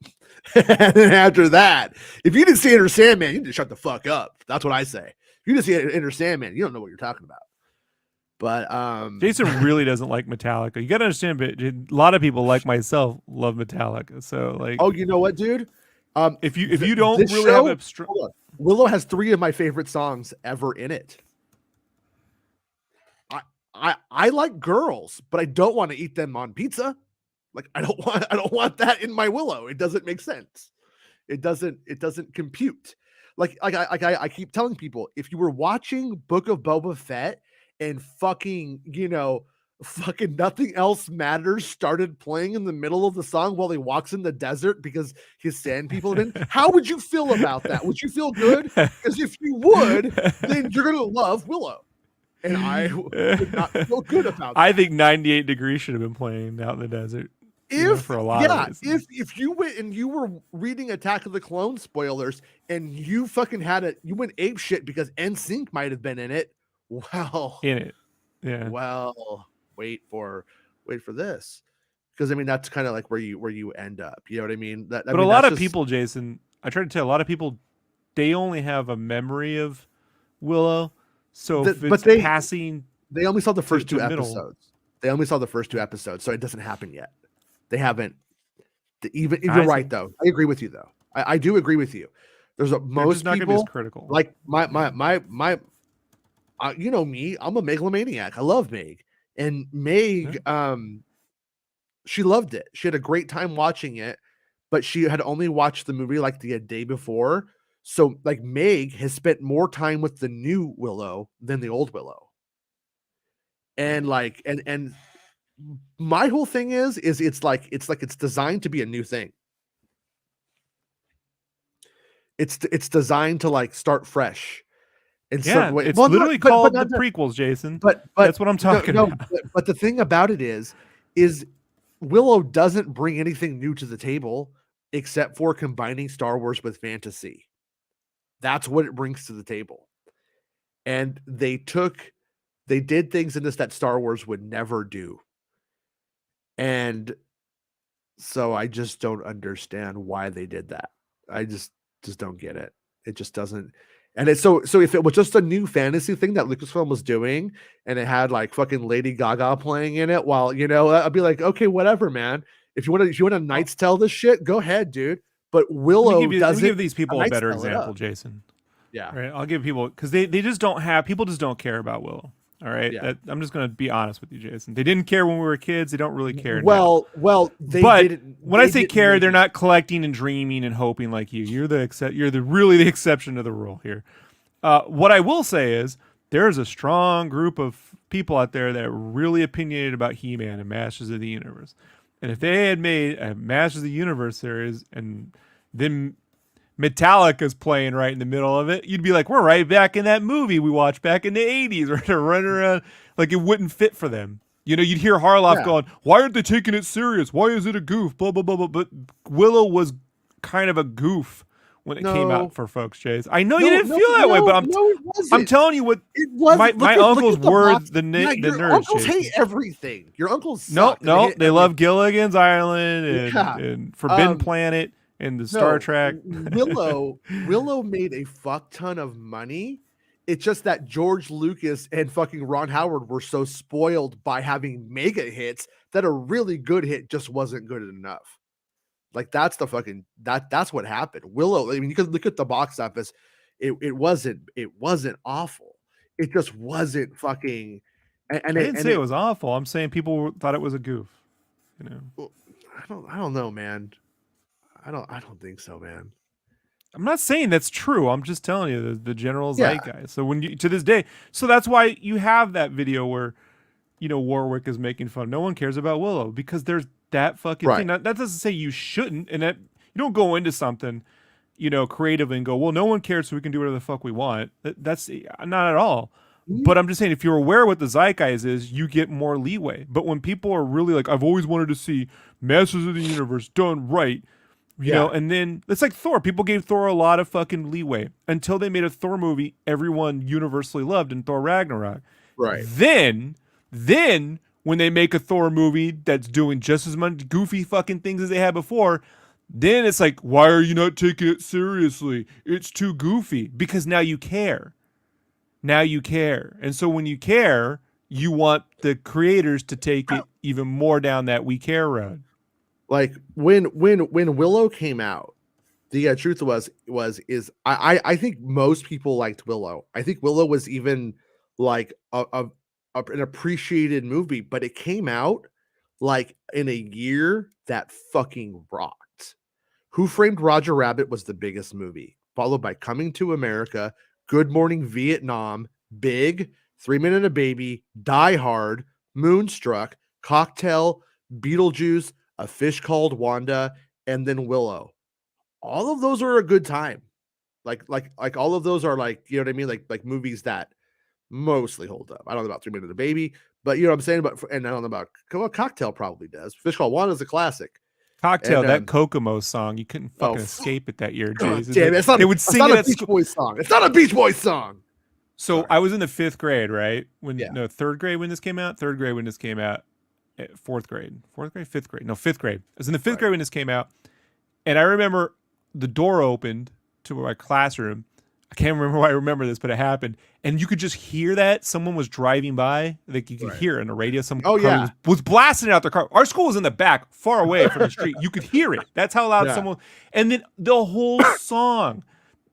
And then after that, if you didn't see Enter Sandman, you need to shut the fuck up. That's what I say. If you didn't see Enter Sandman, you don't know what you're talking about. But Jason really doesn't like Metallica. You got to understand, but a lot of people like myself love Metallica. So like, oh, you know what, dude? If you don't really have a Willow has 3 of my favorite songs ever in it. I like girls, but I don't want to eat them on pizza. Like I don't want that in my Willow. It doesn't make sense. It doesn't compute. Like I keep telling people, if you were watching Book of Boba Fett and fucking Nothing Else Matters started playing in the middle of the song while he walks in the desert because his sand people are in, how would you feel about that? Would you feel good? Because if you would, then you're gonna love Willow. And I would not feel good about that. I think 98 Degrees should have been playing out in the desert. For a lot of reasons. If you went and you were reading Attack of the Clones spoilers and you fucking you went ape shit because NSYNC might have been in it. Well, in it, yeah. Well, wait for this, because I mean that's kind of like where you end up. You know what I mean? But a lot of people, Jason, I try to tell a lot of people, they only have a memory of Willow. So passing, they only saw the first 2 episodes. They only saw the first 2 episodes, so it doesn't happen yet. They haven't. You're right though. I agree with you though. I do agree with you. There's most people critical. Like my you know me. I'm a megalomaniac. I love Meg, and Meg, she loved it. She had a great time watching it, but she had only watched the movie like the day before. So like Meg has spent more time with the new Willow than the old Willow. And like, and my whole thing is it's designed to be a new thing. It's designed to like start fresh. It's literally called the prequels, Jason. But that's what I'm talking about. But the thing about it is Willow doesn't bring anything new to the table except for combining Star Wars with fantasy. That's what it brings to the table. And they did things in this that Star Wars would never do. And so I just don't understand why they did that. I just don't get it. It just doesn't. And it's so if it was just a new fantasy thing that Lucasfilm was doing and it had like fucking Lady Gaga playing in it, while I'd be like, okay, whatever, man. If you want to Knights Tale this shit, go ahead, dude. But Willow doesn't. Let me give these people a better example, Jason. Yeah. Right. I'll give people, because they just don't have, people just don't care about Willow. All right. Yeah. I'm just going to be honest with you, Jason. They didn't care when we were kids. They don't really care now. When I say care, they're not collecting and dreaming and hoping like you. You're really the exception to the rule here. What I will say is there's a strong group of people out there that are really opinionated about He-Man and Masters of the Universe. And if they had made a Masters of the Universe series and then Metallica's playing right in the middle of it, you'd be like, we're right back in that movie we watched back in the 80s. We're running around like it wouldn't fit for them. You'd hear Harloff going, why aren't they taking it serious? Why is it a goof? Blah, blah, blah, blah. But Willow was kind of a goof when it came out for folks, Chase. I know you didn't feel that way, but I'm telling you what my uncles were the nerds. Your uncles hate everything. Your uncles suck. No, they love Gilligan's Island and Forbidden Planet and the Star Trek. Willow made a fuck ton of money. It's just that George Lucas and fucking Ron Howard were so spoiled by having mega hits that a really good hit just wasn't good enough. Like that's what happened. Willow, I mean, you can look at the box office. it wasn't awful. It just wasn't fucking. I didn't say it was awful. I'm saying people thought it was a goof. You know, I don't know, man. I don't think so, man. I'm not saying that's true. I'm just telling you the general Yeah. zeitgeist. So when you to this day, so that's why you have that video where, you know, Warwick is making fun. No one cares about Willow because there's that fucking thing. That doesn't say you shouldn't, and that you don't go into something, you know, creatively and go, well, no one cares, so we can do whatever the fuck we want. That's not at all. But I'm just saying, if you're aware what the zeitgeist is, you get more leeway. But when people are really like, I've always wanted to see Masters of the Universe done right, you know, and then it's like Thor. People gave Thor a lot of fucking leeway until they made a Thor movie everyone universally loved in Thor Ragnarok. Right. Then when they make a Thor movie that's doing just as much goofy fucking things as they had before, then it's like, why are you not taking it seriously? It's too goofy. Because now you care. Now you care. And so when you care, you want the creators to take it even more down that we care road. Like when Willow came out, the truth is I think most people liked Willow. I think Willow was even like an appreciated movie, but it came out like in a year that fucking rocked. Who Framed Roger Rabbit was the biggest movie, followed by Coming to America, Good Morning Vietnam, Big, 3 Men and a Baby, Die Hard, Moonstruck, Cocktail, Beetlejuice, A Fish Called Wanda, and then Willow. All of those are a good time. Like all of those are like, you know what I mean? Like movies that mostly hold up. I don't know about 3 Men and a Baby, but you know what I'm saying? And I don't know about Cocktail probably does. Fish Called Wanda is a classic. Cocktail, and, that Kokomo song, you couldn't fucking escape it that year, Jason. Damn, they would sing it at Beach Boys song. It's not a Beach Boys song. So sorry. I was in the 5th grade, right? No, 3rd grade when this came out. 3rd grade when this came out. 4th grade, 5th grade. No, 5th grade. I was in the 5th grade when this came out, and I remember the door opened to my classroom. I can't remember why I remember this, but it happened, and you could just hear that someone was driving by. Like you could hear it on the radio. Some car was blasting out their car. Our school was in the back, far away from the street. You could hear it. That's how loud someone. And then the whole song.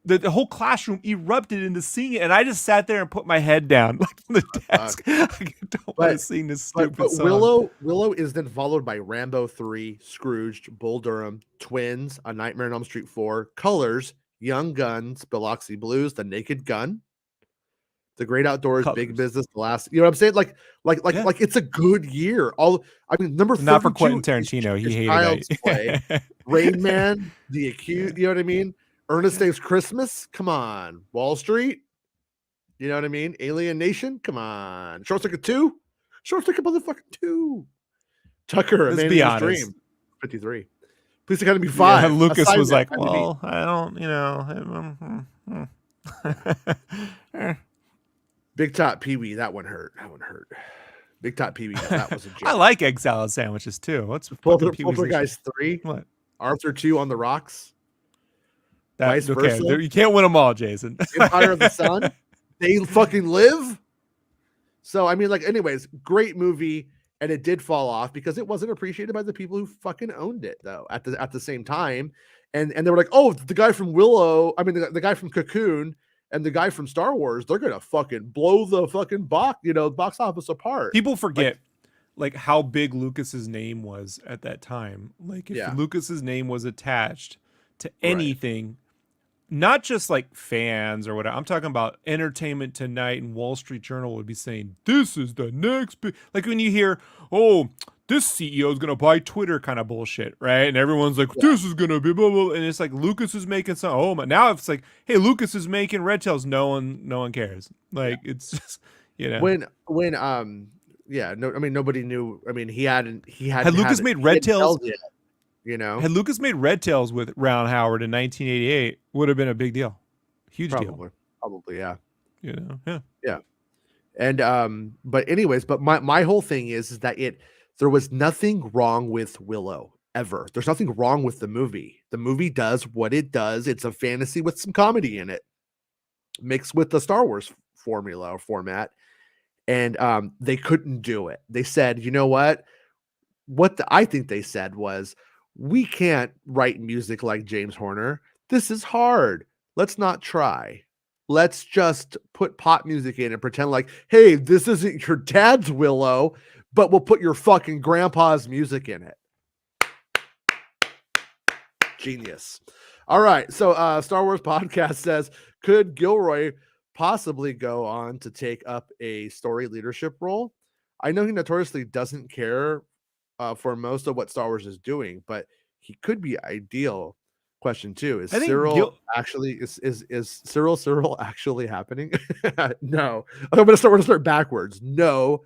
The whole classroom erupted into singing, and I just sat there and put my head down like on the desk. I don't want to sing this stupid song. Willow is then followed by Rambo 3, Scrooged, Bull Durham, Twins, A Nightmare on Elm Street 4, Colors, Young Guns, Biloxi Blues, The Naked Gun, The Great Outdoors, Colors. Big Business, The Last. You know what I'm saying? Like it's a good year. Number 32 not for Quentin Tarantino. He hated it. Rain Man, The Accused. You know what I mean? Ernest Saves Christmas, come on. Wall Street, you know what I mean? Alien Nation, come on. Short Circuit 2, Short Circuit motherfucking 2. Tucker, A Man in His Dream, 53. Police Academy 5. Yeah, Lucas was like, well, I don't, you know. Big Top Pee Wee, that one hurt. Big Top Pee Wee, that was a joke. I like egg salad sandwiches too. What's Poltergeist 3? What? Arthur 2 on the Rocks. Vice versa. You can't win them all, Jason. Empire of the Sun. They fucking live. So I mean, like, anyways, great movie, and it did fall off because it wasn't appreciated by the people who fucking owned it, though. At the same time, and they were like, oh, the guy from Willow, I mean, the guy from Cocoon, and the guy from Star Wars, they're gonna fucking blow the fucking box office apart. People forget. Like how big Lucas's name was at that time. Like if Lucas's name was attached to anything, not just like fans or whatever. I'm talking about Entertainment Tonight and Wall Street Journal would be saying, this is the next big, like when you hear, oh, this CEO is going to buy Twitter kind of bullshit, right? And everyone's like, this is going to be blah, blah. And it's like, Lucas is making some, oh my, now it's like, hey, Lucas is making Red Tails. No one cares. Like it's just, you know. Nobody knew. I mean, had Lucas made Red Tails. You know, had Lucas made Red Tails with Ron Howard in 1988, would have been a big deal, huge deal. Probably, yeah. You know, yeah. And but anyways, but my whole thing is that there was nothing wrong with Willow ever. There's nothing wrong with the movie. The movie does what it does. It's a fantasy with some comedy in it, mixed with the Star Wars formula or format. And they couldn't do it. They said, you know what? I think they said was, we can't write music like James Horner. This is hard. Let's not try. let's just put pop music in and pretend like, hey, this isn't your dad's Willow, but we'll put your fucking grandpa's music in it. Genius. All right. So Star Wars Podcast says, could Gilroy possibly go on to take up a story leadership role? I know he notoriously doesn't care for most of what Star Wars is doing, but he could be ideal. Question 2, is Syril actually is Syril actually happening? No. I'm gonna start backwards. No.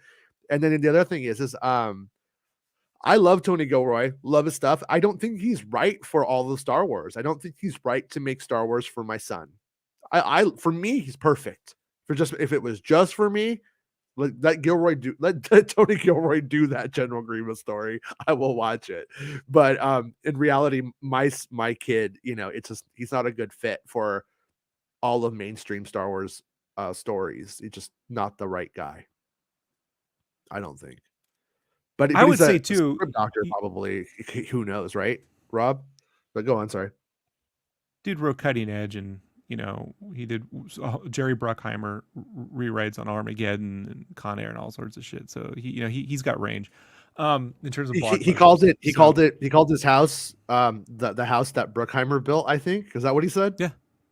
And then the other thing is I love Tony Gilroy, love his stuff. I don't think he's right for all the Star Wars. I don't think he's right to make Star Wars for my son. For me, he's perfect. If it was just for me, let Tony Gilroy do that General Grievous story. I will watch it. But in reality, my kid, it's just he's not a good fit for all of mainstream Star Wars stories. He's just not the right guy. I don't think. But I would say too, doctor probably. Who knows, right, Rob? But go on. Sorry. Dude wrote Cutting Edge, and he did Jerry Bruckheimer rewrites on Armageddon and Con Air and all sorts of shit. So he's got range. In terms of he called his house the house that Bruckheimer built. I think, is that what he said?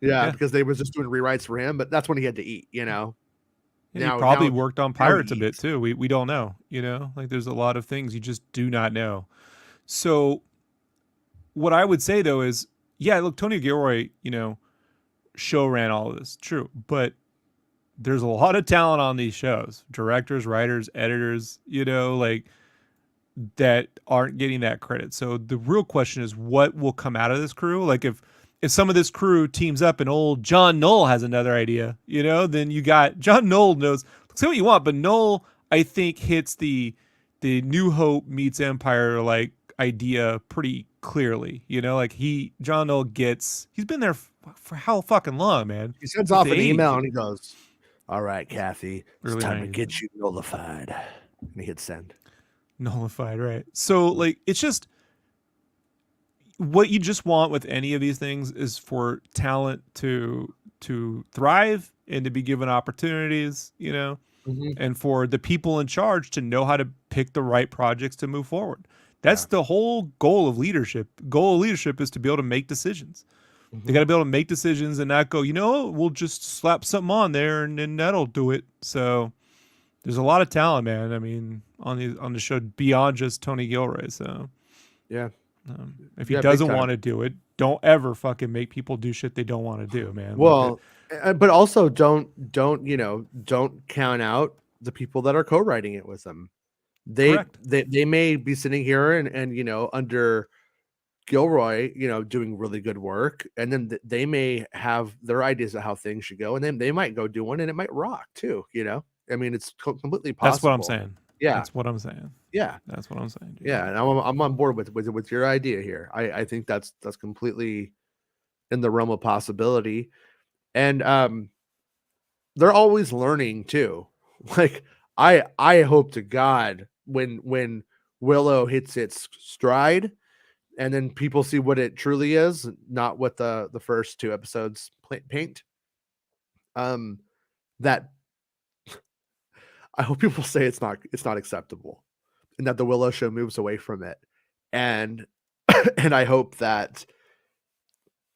Yeah. Because they was just doing rewrites for him, but that's when he had to eat. He probably worked on Pirates a bit too. We don't know. Like there's a lot of things you just do not know. So what I would say though is, yeah, look, Tony Gilroy, show ran all of this, true, but there's a lot of talent on these shows, directors, writers, editors, like that aren't getting that credit. So the real question is, what will come out of this crew? Like if some of this crew teams up and old John Knoll has another idea, then you got John Knoll knows, say what you want, but Knoll, I think, hits the New Hope meets Empire like idea pretty clearly. Like John Knoll he's been there for how fucking long, man. He sends off an email and he goes, all right, Kathy, it's time to get you nullified. And he hits send. Nullified, right? So like it's just what you just want with any of these things is for talent to thrive and to be given opportunities, and for the people in charge to know how to pick the right projects to move forward. That's the whole goal of leadership. Goal of leadership is to be able to make decisions. They got to be able to make decisions and not go, we'll just slap something on there and that'll do it. So there's a lot of talent, man. I mean, on the show beyond just Tony Gilroy. So yeah. If he doesn't want to do it, don't ever fucking make people do shit they don't want to do, man. Well, but also don't count out the people that are co-writing it with them. They may be sitting here and under Gilroy, doing really good work, and then they may have their ideas of how things should go, and then they might go do one and it might rock too. I mean, it's completely possible. That's what I'm saying. Yeah, that's what I'm saying. Yeah, that's what I'm saying. Dude. Yeah, and I'm on board with your idea here. I think that's completely in the realm of possibility, and they're always learning too. Like I hope to God when Willow hits its stride, and then people see what it truly is, not what the first 2 episodes paint. That I hope people say it's not acceptable, and that the Willow show moves away from it, and and I hope that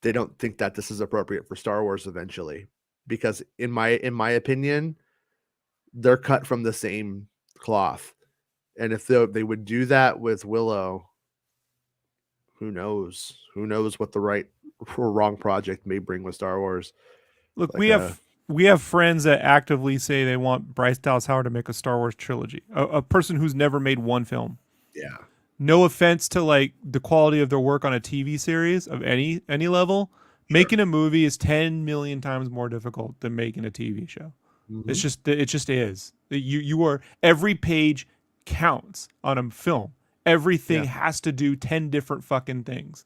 they don't think that this is appropriate for Star Wars eventually, because in my opinion, they're cut from the same cloth, and if they would do that with Willow, who knows what the right or wrong project may bring with Star Wars. Look, like we have friends that actively say they want Bryce Dallas Howard to make a Star Wars trilogy. A person who's never made one film. Yeah. No offense to like the quality of their work on a TV series of any level. Sure. Making a movie is 10 million times more difficult than making a TV show. Mm-hmm. It just is. You are, every page counts on a film. Everything has to do 10 different fucking things,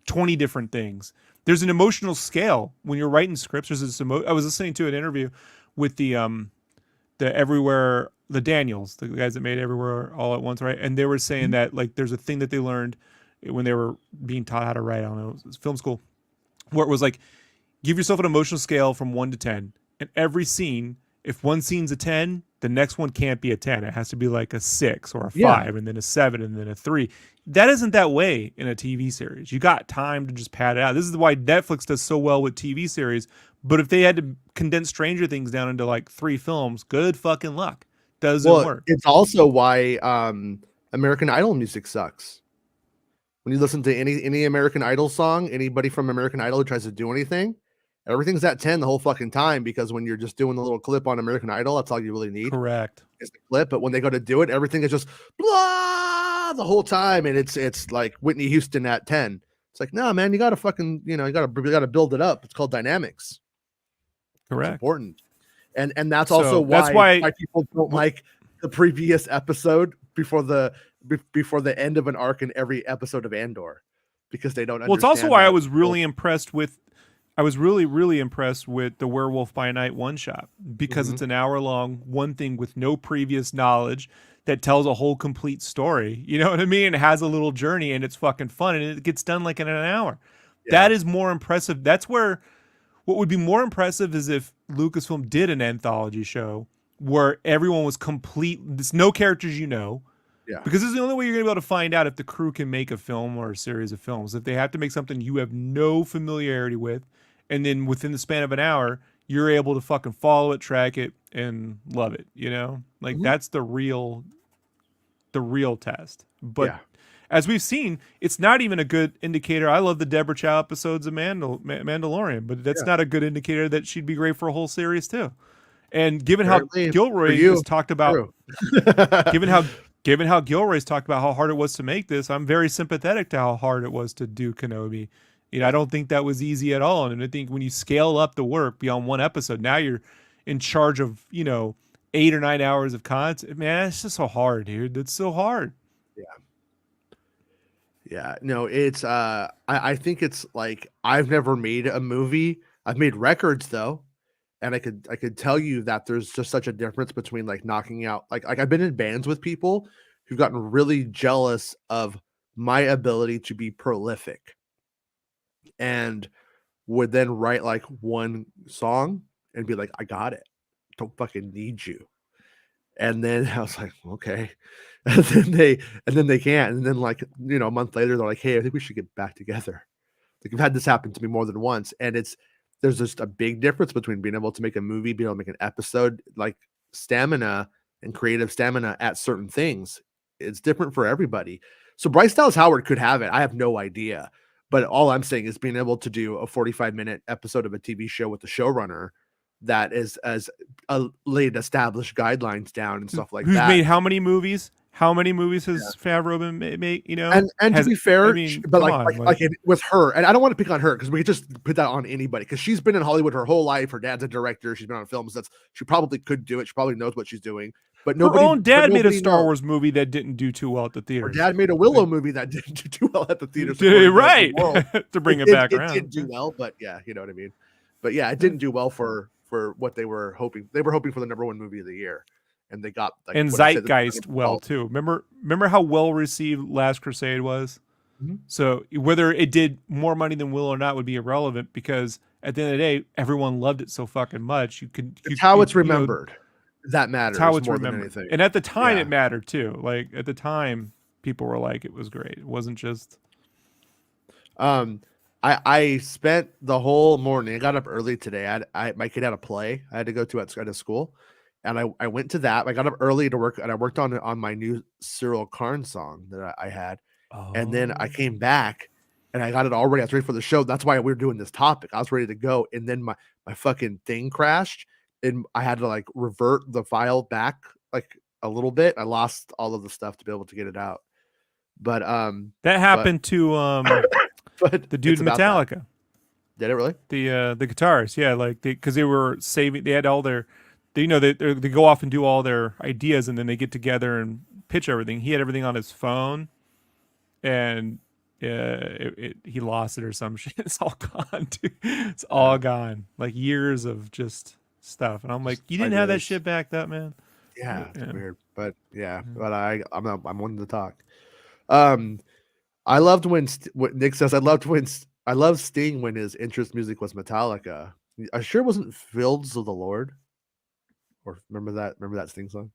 20 different things. There's an emotional scale when you're writing scripts. I was listening to an interview with the Daniels, the guys that made Everywhere All at Once, right? And they were saying that like there's a thing that they learned when they were being taught how to write. I don't know, it was film school, where it was like give yourself an emotional scale from 1 to 10, and every scene, if one scene's a 10, the next one can't be a 10. It has to be like a 6 or a 5, and then a 7, and then a 3. That isn't that way in a TV series. You got time to just pad it out. This is why Netflix does so well with TV series. But if they had to condense Stranger Things down into like 3 films, good fucking luck. Doesn't work. It's also why American Idol music sucks. When you listen to any American Idol song, anybody from American Idol who tries to do anything, everything's at 10 the whole fucking time, because when you're just doing the little clip on American Idol, that's all you really need. Correct. Is the clip. But when they go to do it, everything is just blah the whole time, and it's like Whitney Houston at 10. It's like, no, man, you gotta fucking, you gotta build it up. It's called dynamics. Correct. It's important. And that's also why people don't like the previous episode before the end of an arc in every episode of Andor, because they don't understand. Well, it's also why I was really impressed with really impressed with the Werewolf by Night one shot, because it's an hour long, one thing with no previous knowledge that tells a whole complete story. You know what I mean? It has a little journey and it's fucking fun, and it gets done like in an hour. Yeah. That is more impressive. That's where what would be more impressive is if Lucasfilm did an anthology show where everyone was complete. There's no characters, Yeah. Because this is the only way you're going to be able to find out if the crew can make a film or a series of films. If they have to make something you have no familiarity with, and then within the span of an hour, you're able to fucking follow it, track it, and love it. Like that's the real test. But as we've seen, it's not even a good indicator. I love the Deborah Chow episodes of Mandalorian, but that's not a good indicator that she'd be great for a whole series too. And given how Gilroy has talked about, given how Gilroy's talked about how hard it was to make this, I'm very sympathetic to how hard it was to do Kenobi. I don't think that was easy at all. And I think when you scale up the work beyond one episode, now you're in charge of, 8 or 9 hours of content. Man, it's just so hard, dude. It's so hard. Yeah. No, it's I think it's like, I've never made a movie. I've made records though. And I could tell you that there's just such a difference between like knocking out, like I've been in bands with people who've gotten really jealous of my ability to be prolific, and would then write like one song and be like, I got it. Don't fucking need you. And then I was like, okay. And then they can't. And then like, a month later, they're like, hey, I think we should get back together. Like, I've had this happen to me more than once. And there's just a big difference between being able to make a movie, being able to make an episode, like stamina and creative stamina at certain things. It's different for everybody. So Bryce Dallas Howard could have it. I have no idea. But all I'm saying is being able to do a 45-minute episode of a TV show with the showrunner that is as laid established guidelines down and stuff like that. Who's made how many movies? How many movies has Favreau been made? And to be fair, but like with her, and I don't want to pick on her because we could just put that on anybody, because she's been in Hollywood her whole life. Her dad's a director. She's been on films. She probably could do it. She probably knows what she's doing. But her own dad made a Star Wars movie that didn't do too well at the theater. Her dad made a Willow movie that didn't do too well at the theaters. Right. To bring it back around. It didn't do well, but yeah, you know what I mean. But yeah, it didn't do well for what they were hoping. They were hoping for the #1 movie of the year. And they got like, and Zeitgeist well too. Remember how well received Last Crusade was? Mm-hmm. So whether it did more money than Willow or not would be irrelevant, because at the end of the day, everyone loved it so fucking much. It's how it's remembered. That matters. It's how it's more remembered. Than anything. And at the time, it mattered too. Like at the time, people were like, it was great. It wasn't just. I spent the whole morning. I got up early today. My kid had a play I had to go to at school. And I went to that. I got up early to work, and I worked on my new Syril Karn song that I had. Oh. And then I came back and I got it all ready. I was ready for the show. That's why we were doing this topic. I was ready to go. And then my fucking thing crashed, and I had to like revert the file back like a little bit. I lost all of the stuff to be able to get it out. But that happened to the dude in Metallica. That. Did it really? The guitars, yeah, like because they were saving. They had all their. They go off and do all their ideas, and then they get together and pitch everything. He had everything on his phone, and he lost it or some shit. It's all gone, dude. It's all gone. Like years of just stuff. And I'm like, you didn't have that shit backed up, man. Yeah, it's weird. But but I'm wanting to talk. I loved when what Nick says. I loved when I love Sting when his interest music was Metallica. I sure wasn't Fields of the Lord. Or remember that Sting song?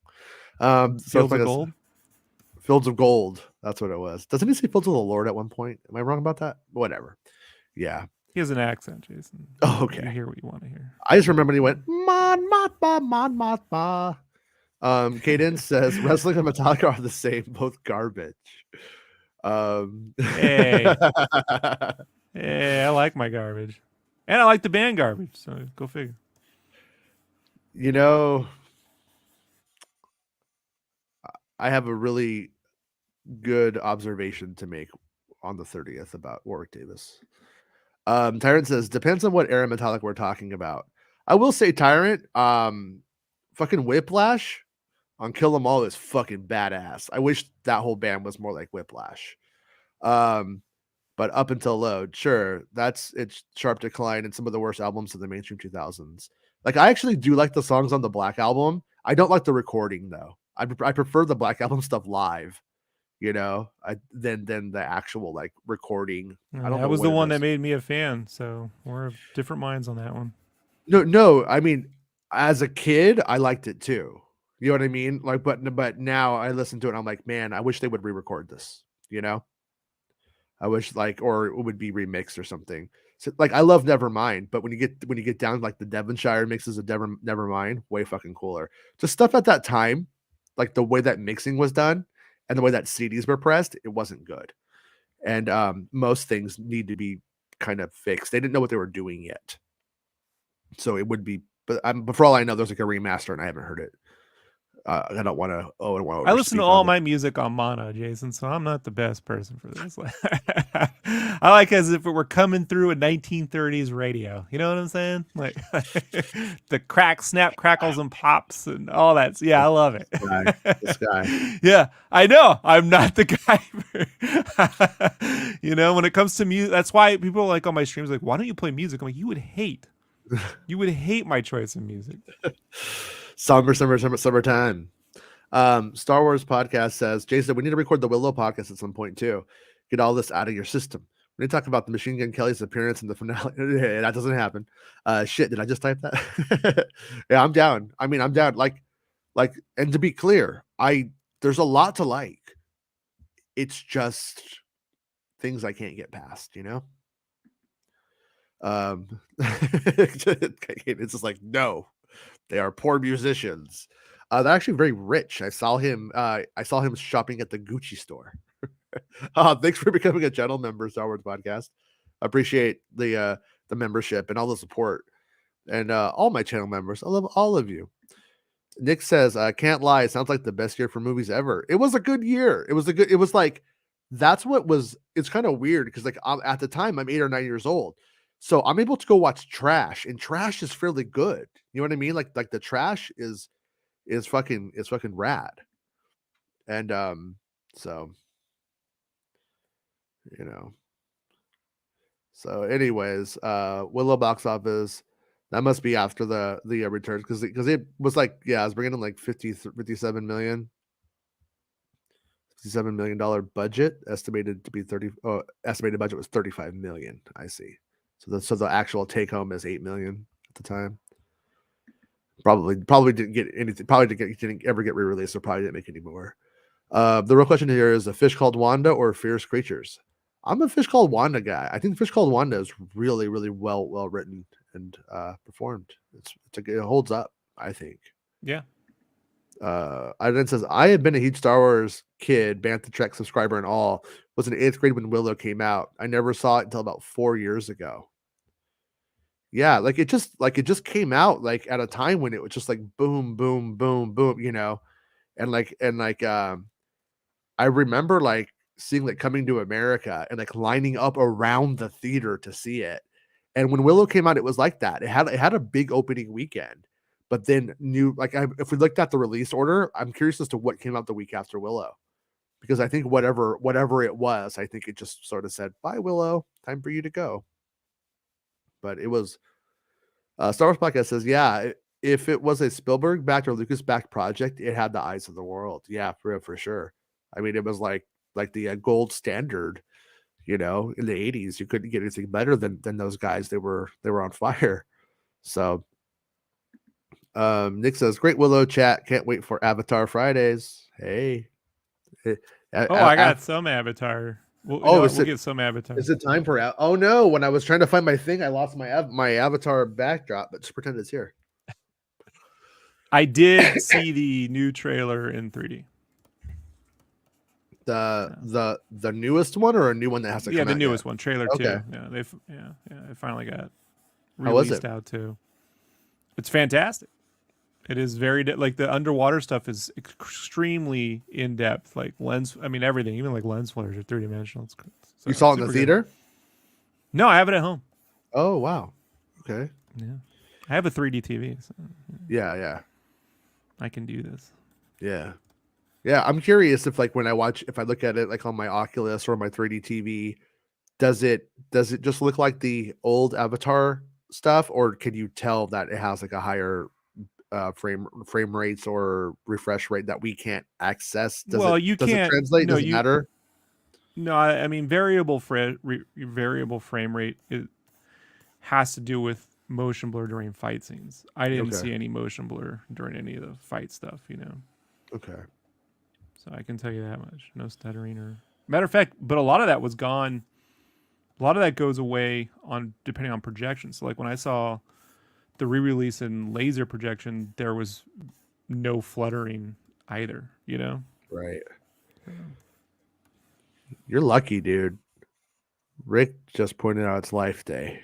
So Fields it's like of Gold. Fields of Gold. That's what it was. Doesn't he say Fields of the Lord at one point? Am I wrong about that? Whatever. Yeah. He has an accent, Jason. Oh, okay. You hear what you want to hear. I just remember when he went Mon Mothma, Mon Mothma. Caden says wrestling and Metallica are the same, both garbage. Hey, I like my garbage, and I like the band Garbage. So go figure. You know, I have a really good observation to make on the 30th about Warwick Davis. Tyrant says depends on what era Metallica we're talking about. I will say Tyrant, fucking Whiplash on Kill 'Em All is fucking badass. I wish that whole band was more like Whiplash. But Up Until Load, sure, it's sharp decline and some of the worst albums of the mainstream 2000s. Like I actually do like the songs on the Black Album. I don't like the recording though. I prefer the Black Album stuff live, than the actual like recording. I don't know. That was the one that made me a fan. So we're of different minds on that one. No. I mean, as a kid, I liked it too. You know what I mean? Like, but now I listen to it and I'm like, man, I wish they would re-record this. I wish or it would be remixed or something. So like, I love Nevermind, but when you get down like the Devonshire mixes of Nevermind, way fucking cooler. Just stuff at that time, like the way that mixing was done and the way that CDs were pressed, it wasn't good. And most things need to be kind of fixed. They didn't know what they were doing yet, so it would be. But for all I know, there's like a remaster, and I haven't heard it. I don't want to. I listen to all my music on mono, Jason, so I'm not the best person for this. I like as if it were coming through a 1930s radio. You know what I'm saying? Like the crack, snap, crackles, and pops, and all that. Yeah, I love it. This guy. Yeah, I know. I'm not the guy. When it comes to music, that's why people like on my streams like, why don't you play music? I'm like, you would hate my choice in music. Summertime. Star Wars podcast says, Jason, we need to record the Willow podcast at some point too. Get all this out of your system. We need to talk about the Machine Gun Kelly's appearance in the finale. That doesn't happen. Shit, did I just type that? Yeah, I'm down. I mean, I'm down. Like, and to be clear, there's a lot to like. It's just things I can't get past, It's just like, no. They are poor musicians. They're actually very rich. I saw him shopping at the Gucci store. Thanks for becoming a channel member, Star Wars Podcast. Appreciate the membership and all the support. And all my channel members. I love all of you. Nick says, can't lie, it sounds like the best year for movies ever. It was a good year. It's kind of weird because like at the time I'm 8 or 9 years old. So I'm able to go watch trash, and trash is fairly good. You know what I mean? Like the trash is fucking rad. And so So anyways, Willow box office, that must be after the returns because it was like, yeah, I was bringing in like $57 million budget, estimated budget was 35 million. I see. So the actual take home is 8 million at the time. Probably didn't get anything. Didn't ever get re-released. So probably didn't make any more. The real question here is: a fish called Wanda or Fierce Creatures? I'm a Fish Called Wanda guy. I think Fish Called Wanda is really, really well written and performed. It holds up, I think. Yeah. Then says, I had been a huge Star Wars kid, Bantha Trek subscriber and all. Was in 8th grade when Willow came out. I never saw it until about 4 years ago. Yeah, it just came out like at a time when it was just like boom, boom, boom, boom, and I remember like seeing like Coming to America and like lining up around the theater to see it. And when Willow came out, it was like that. It had a big opening weekend, but then if we looked at the release order, I'm curious as to what came out the week after Willow, because I think whatever it was, I think it just sort of said, bye Willow, time for you to go. But it was Star Wars Podcast says, yeah, if it was a Spielberg backed or Lucas backed project, it had the eyes of the world. Yeah, for sure. I mean, it was like the gold standard, You know, in the 80s, you couldn't get anything better than those guys. They were on fire. So Nick says, great Willow chat. Can't wait for Avatar Fridays. Hey. Oh, I got some Avatar. Well, you know what? We'll get some Avatar. Is it time for oh no, when I was trying to find my thing, I lost my Avatar backdrop, but just pretend it's here. I did see the new trailer in 3D. The newest one, or a new one that has to come out? Yeah, the newest one, trailer 2. Yeah, they finally got released out too. It's fantastic. It is very like the underwater stuff is extremely in depth, like lens. I mean, everything, even like lens flares are 3-dimensional. So you saw it in the theater? Good. No, I have it at home. Oh wow, okay. Yeah, I have a 3D TV. So, yeah, I can do this. Yeah. I'm curious if like when I look at it like on my Oculus or my 3D TV, does it just look like the old Avatar stuff, or can you tell that it has like a higher frame rates or refresh rate that we can't access? Does it translate? Does it matter? No, I mean variable frame rate has to do with motion blur during fight scenes. I didn't see any motion blur during any of the fight stuff, you know. Okay. So I can tell you that much. No stuttering or matter of fact, but a lot of that was gone. A lot of that goes away depending on projection. So like when I saw the re-release in laser projection, there was no fluttering either, you know? Right. You're lucky, dude. Rick just pointed out it's Life Day,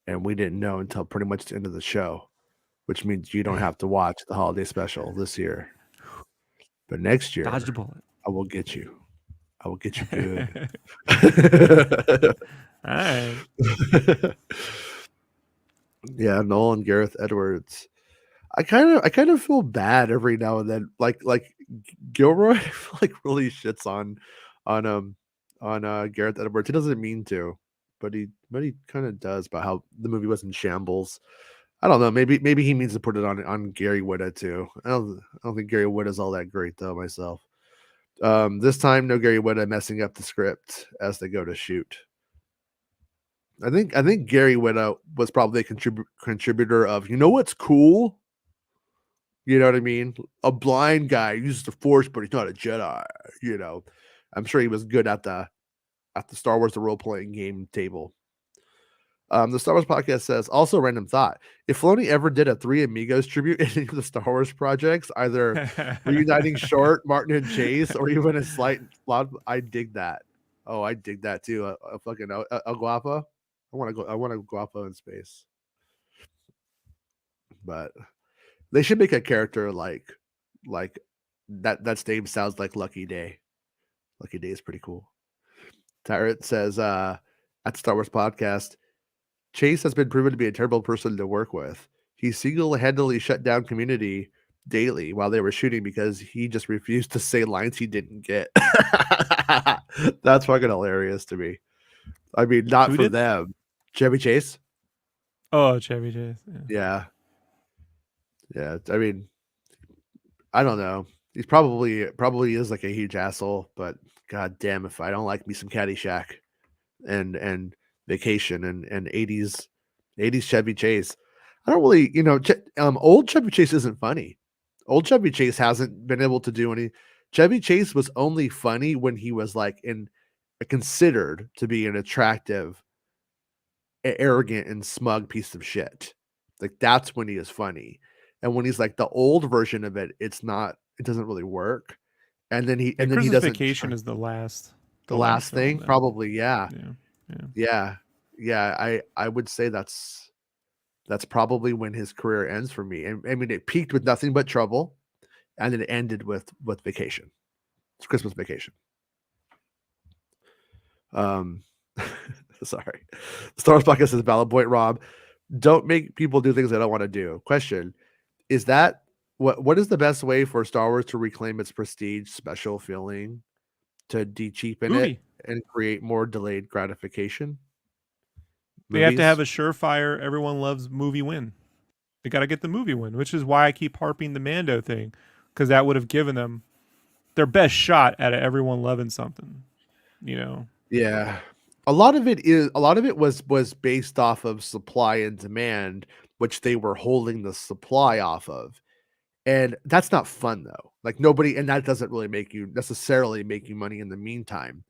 and we didn't know until pretty much the end of the show, which means you don't have to watch the holiday special this year. But next year, dodged a bullet. I will get you. I will get you good. All right. Yeah, Nolan Gareth Edwards. I kind of feel bad every now and then. Like Gilroy, I feel like really shits on Gareth Edwards. He doesn't mean to, but he kind of does about how the movie was in shambles. I don't know. Maybe he means to put it on Gary Whitta too. I don't think Gary Whitta's all that great though myself. This time, no Gary Whitta messing up the script as they go to shoot. I think Gary Whitta was probably a contributor of, you know what's cool? You know what I mean? A blind guy uses the Force, but he's not a Jedi. You know, I'm sure he was good at the Star Wars the role playing game table. The Star Wars podcast says, also random thought, if Filoni ever did a Three Amigos tribute in any of the Star Wars projects, either reuniting Short, Martin, and Chase, or even a slight loud, I dig that. Oh, I dig that too. A fucking a Guapo. I want a Guapo in space. But they should make a character like that's name sounds like Lucky Day. Lucky Day is pretty cool. Tyrant says at Star Wars podcast, Chase has been proven to be a terrible person to work with. He single-handedly shut down Community daily while they were shooting because he just refused to say lines he didn't get. That's fucking hilarious to me. I mean, not for them. Chevy Chase? Oh, Chevy Chase. Yeah. I mean, I don't know. He's probably is like a huge asshole, but god damn if I don't like me some Caddyshack and Vacation and 80s Chevy Chase. I don't really, you know, old Chevy Chase isn't funny. Old Chevy Chase hasn't been able to do any. Chevy Chase was only funny when he was like considered to be an attractive, arrogant, and smug piece of shit. Like that's when he is funny. And when he's like the old version of it, it doesn't really work. And then he doesn't. Vacation is the last thing, probably. Yeah. I would say that's probably when his career ends for me. And I mean, it peaked with Nothing But Trouble, and it ended with Vacation. It's Christmas Vacation. Sorry. Star Wars podcast says valid point, Rob. Don't make people do things they don't want to do. Question: is that what is the best way for Star Wars to reclaim its prestige, special feeling, to de-cheapen it and create more delayed gratification? They have to have a surefire, everyone loves movie win. They got to get the movie win, which is why I keep harping the Mando thing, because that would have given them their best shot at everyone loving something, you know? Yeah. A lot of it was based off of supply and demand, which they were holding the supply off of. And that's not fun though. Like nobody and that doesn't really necessarily make you money in the meantime.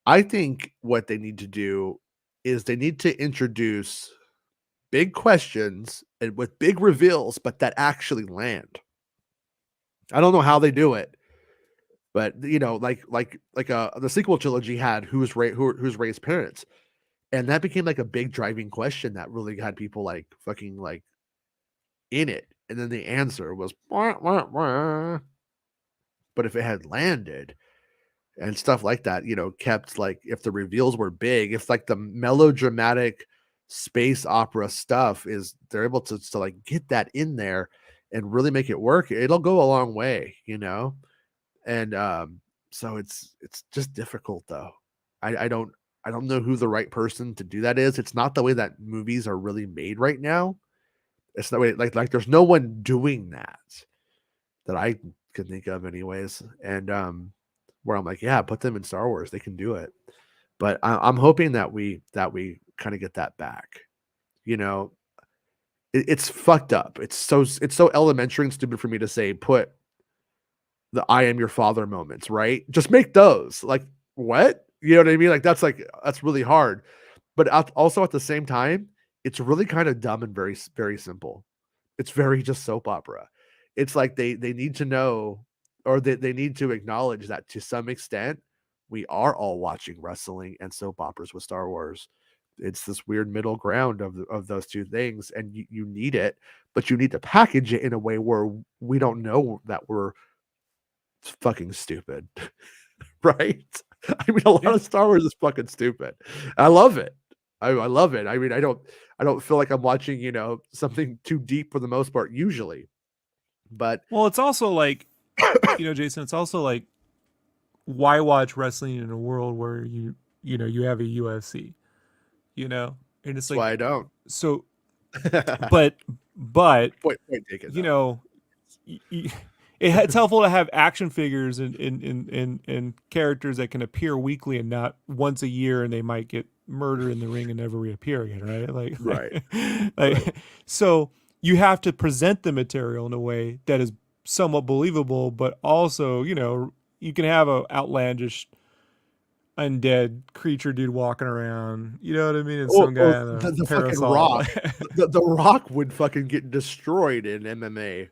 I think what they need to do is they need to introduce big questions and with big reveals, but that actually land. I don't know how they do it, but the sequel trilogy had who's Ray's parents, and that became like a big driving question that really had people like fucking like in it. And then the answer was wah, wah, wah. But if it had landed and stuff like that, kept like if the reveals were big, if like the melodramatic space opera stuff is they're able to like get that in there and really make it work, it'll go a long way. And so it's just difficult though. I don't know who the right person to do that is. It's not the way that movies are really made right now. It's the way like there's no one doing that I can think of anyways. And where I'm like, yeah, put them in Star Wars. They can do it. But I'm hoping that we kind of get that back. You know, it's fucked up. It's so elementary and stupid for me to say put the I am your father moments, right? Just make those. Like what? You know what I mean? That's really hard. But also at the same time, it's really kind of dumb and very very simple. It's very just soap opera. It's like they need to know or they need to acknowledge that to some extent we are all watching wrestling and soap operas with Star Wars. It's this weird middle ground of those two things, and you need it, but you need to package it in a way where we don't know that we're fucking stupid, right? I mean, a lot of Star Wars is fucking stupid. I love it. I love it. I mean, I don't feel like I'm watching, something too deep for the most part usually. But Well, it's also like, Jason, it's also like, why watch wrestling in a world where you have a UFC, and it's that's like, why I don't. so, but Point taken. you Though. know, it's helpful to have action figures and characters that can appear weekly and not once a year, and they might get murdered in the ring and never reappear again, right? Right. Like, so you have to present the material in a way that is somewhat believable, but also, you can have a outlandish undead creature dude walking around, you know what I mean? And some Or guy in a the fucking parasol. Rock. The Rock would fucking get destroyed in MMA.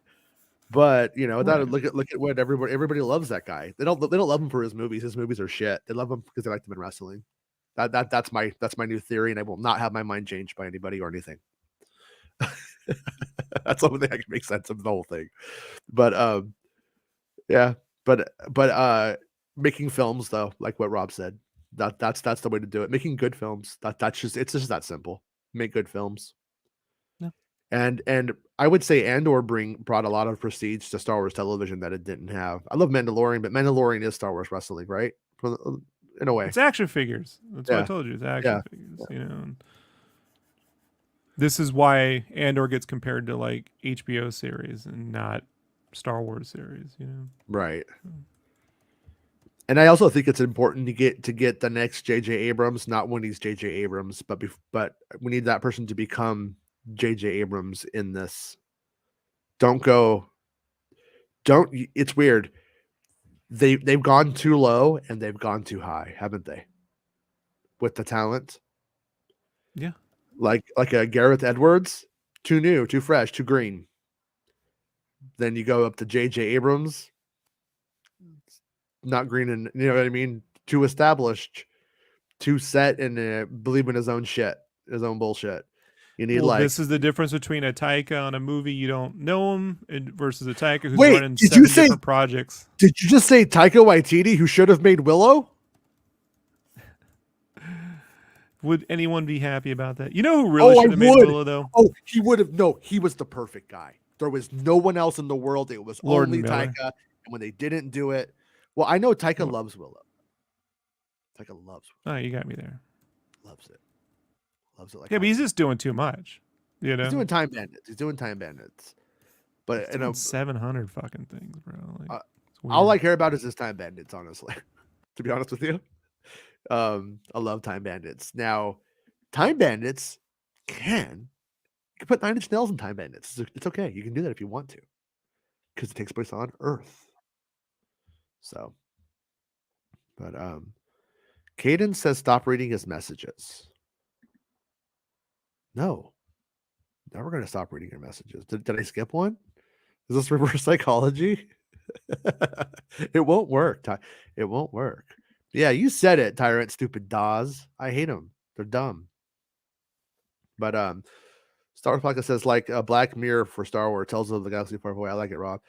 But that Right. look at what everybody loves that guy. They don't love him for his movies. His movies are shit. They love him because they like him in wrestling. That's my new theory, and I will not have my mind changed by anybody or anything. That's the only thing I can make sense of the whole thing. But yeah, but making films though, like what Rob said, that's the way to do it. Making good films. It's just that simple. Make good films. Yeah. And I would say Andor brought a lot of prestige to Star Wars television that it didn't have. I love Mandalorian, but Mandalorian is Star Wars wrestling, right? In a way. It's action figures. That's what I Yeah. told you. It's Yeah. action figures, And this is why Andor gets compared to like HBO series and not Star Wars series. Right. And I also think it's important to get the next J.J. Abrams, not when he's J.J. Abrams, but we need that person to become J.J. Abrams in this. Don't go. Don't. It's weird. They've gone too low and they've gone too high, haven't they? With the talent, Yeah. like a Gareth Edwards, too new, too fresh, too green. Then you go up to J.J. Abrams, not green, and you know what I mean. Too established, too set, and believe in his own shit, his own bullshit. You need Well, like this is the difference between a Taika on a movie you don't know him versus a Taika who's wait. running 7 different projects. Did you just say Taika Waititi, who should have made Willow? Would anyone be happy about that? You know who really should have made Willow though? Oh, he would have. No, he was the perfect guy. There was no one else in the world. It was Lord only Miller. Taika. And when they didn't do it, well, I know Taika loves Willow. Taika loves Willow. Oh, you got me there. Loves it. Loves it like but he's just doing too much. He's doing Time Bandits. But he's doing 700 fucking things, bro. All I care about is his Time Bandits, honestly. To be honest with you. I love Time Bandits. Now, Time Bandits can you can put 9 Inch Nails in Time Bandits. It's okay. You can do that if you want to, because it takes place on Earth. So, but Caden says stop reading his messages. No, never going to stop reading your messages. Did I skip one? Is this reverse psychology? It won't work. It won't work. Yeah, you said it, Tyrant. Stupid Dawes. I hate them. They're dumb. But Star Wars Podcast says like a Black Mirror for Star Wars tells of the galaxy far away. I like it, Rob.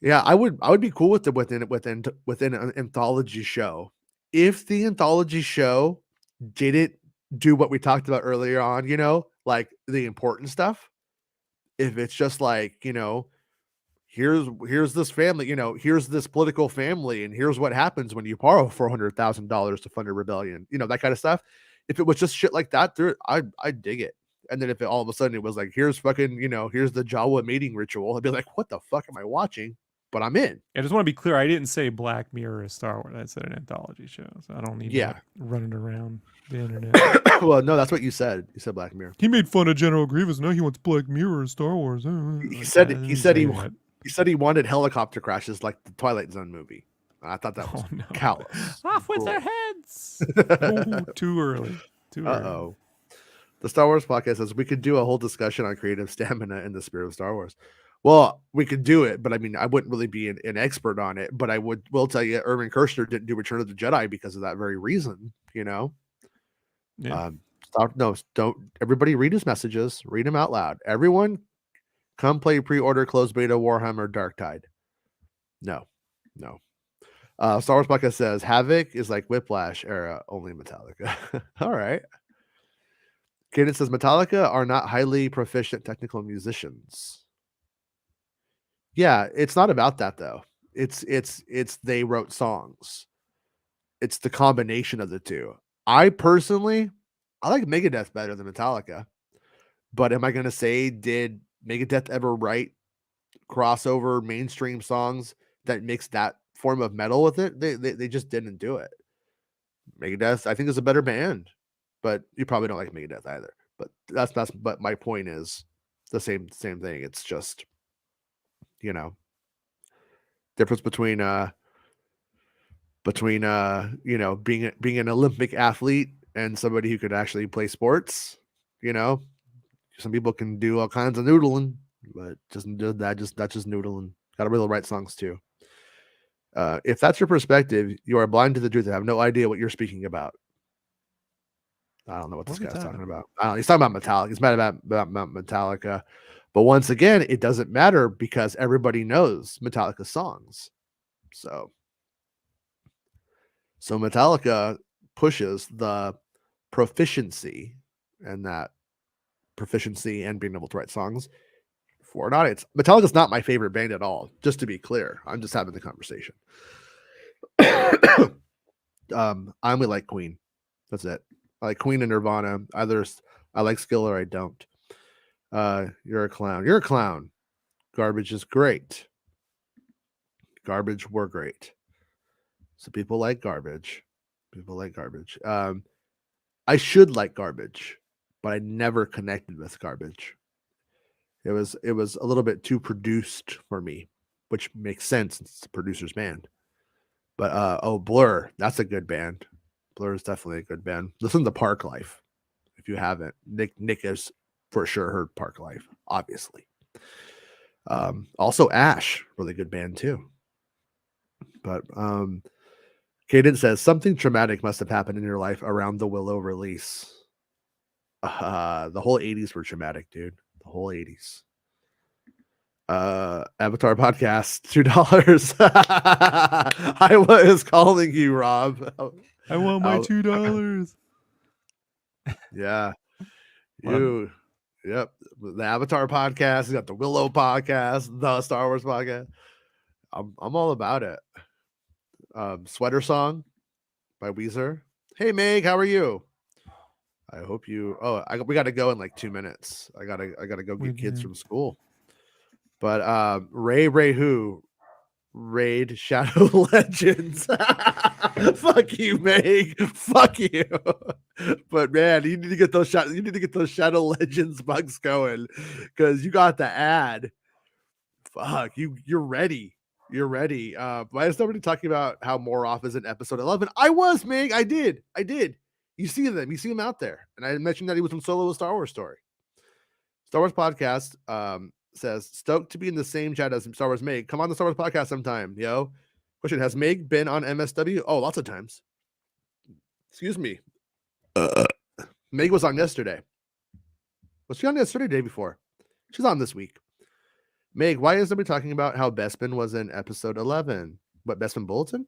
Yeah, I would be cool with it within an anthology show. If the anthology show didn't do what we talked about earlier on, like the important stuff. If it's just like, here's this family, here's this political family, and here's what happens when you borrow $400,000 to fund a rebellion, that kind of stuff. If it was just shit like that, I'd dig it. And then if it all of a sudden it was like, here's fucking, here's the Jawa mating ritual, I'd be like, what the fuck am I watching? But I'm in. I just want to be clear. I didn't say Black Mirror is Star Wars. I said an anthology show. So I don't need to run it around the internet. Well, no, that's what you said. You said Black Mirror. He made fun of General Grievous. Now he wants Black Mirror in Star Wars. He said he wanted helicopter crashes like the Twilight Zone movie. I thought that was callous. Off with their heads. Too early. Uh-oh. The Star Wars Podcast says we could do a whole discussion on creative stamina in the spirit of Star Wars. Well, we could do it, but I mean, I wouldn't really be an expert on it. But I will tell you, Irvin Kershner didn't do Return of the Jedi because of that very reason. Yeah. Don't everybody read his messages. Read them out loud. Everyone, come play pre-order closed beta Warhammer Dark Tide. No. Star Wars Podcast says Havoc is like Whiplash era, only Metallica. All right. Kaden says Metallica are not highly proficient technical musicians. Yeah, it's not about that though. It's they wrote songs. It's the combination of the two. I personally, I like Megadeth better than Metallica. But am I going to say, did Megadeth ever write crossover mainstream songs that mix that form of metal with it? They just didn't do it. Megadeth, I think, is a better band, but you probably don't like Megadeth either. But but my point is the same thing. It's just, difference between being an Olympic athlete and somebody who could actually play sports. Some people can do all kinds of noodling, but that's just noodling. Got to really write songs too. If that's your perspective, you are blind to the truth. I have no idea what you're speaking about. I don't know what this guy's talking about. He's talking about Metallica. He's mad about Metallica. But once again, it doesn't matter because everybody knows Metallica songs. So Metallica pushes the proficiency and being able to write songs for an audience. Metallica's not my favorite band at all, just to be clear. I'm just having the conversation. I only like Queen. That's it. I like Queen and Nirvana. Either I like Skill or I don't. You're a clown. You're a clown. Garbage is great. Garbage were great. So people like garbage. I should like garbage, but I never connected with garbage. It was a little bit too produced for me, which makes sense. It's a producer's band. But Blur, that's a good band. Blur is definitely a good band. Listen to Park Life if you haven't. Nick has for sure heard Park Life, obviously. Also Ash, really good band too. But Caden says something traumatic must have happened in your life around the Willow release. The whole 80s were traumatic, dude. The whole 80s. Avatar podcast, $2. I was calling you, Rob. I want my $2. Yeah. Yep. The Avatar podcast, you got the Willow podcast, the Star Wars podcast. I'm all about it. Sweater Song by Weezer. Hey Meg, how are you? I hope you. We got to go in like 2 minutes. I gotta go get kids from school. But Raid Shadow Legends. Fuck you, Meg. Fuck you. But man, you need to get those Shadow Legends bugs going, because you got the ad. Fuck you're ready. You're ready. Why is nobody talking about how Moroff is in episode 11? I was, Meg. I did. You see them out there. And I mentioned that he was from Solo: A Star Wars Story. Star Wars Podcast says, stoked to be in the same chat as Star Wars Meg. Come on the Star Wars Podcast sometime, yo. Question, has Meg been on MSW? Oh, lots of times. Excuse me. Meg was on yesterday. Was she on yesterday or the day before? She's on this week. Meg, why is nobody talking about how Bespin was in episode 11? What, Bespin Bulletin?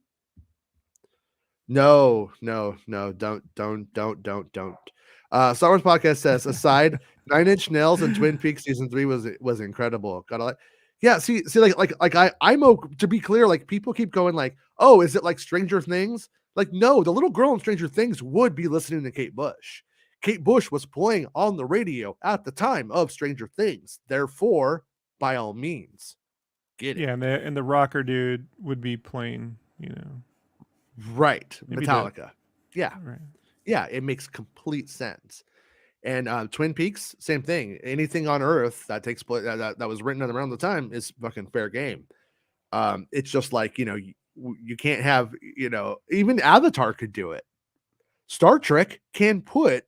No, don't. Star Wars Podcast says, aside, 9 Inch Nails and Twin Peaks season 3 was incredible. Gotta like, yeah. See, I'm to be clear. Like, people keep going like, oh, is it like Stranger Things? Like, no, the little girl in Stranger Things would be listening to Kate Bush. Kate Bush was playing on the radio at the time of Stranger Things. Therefore, by all means, get it. Yeah, and the rocker dude would be playing, right, Metallica. Yeah, right. Yeah, it makes complete sense. And Twin Peaks, same thing. Anything on Earth that takes place that was written around the time is fucking fair game. It's just like, you can't have, even Avatar could do it. Star Trek can put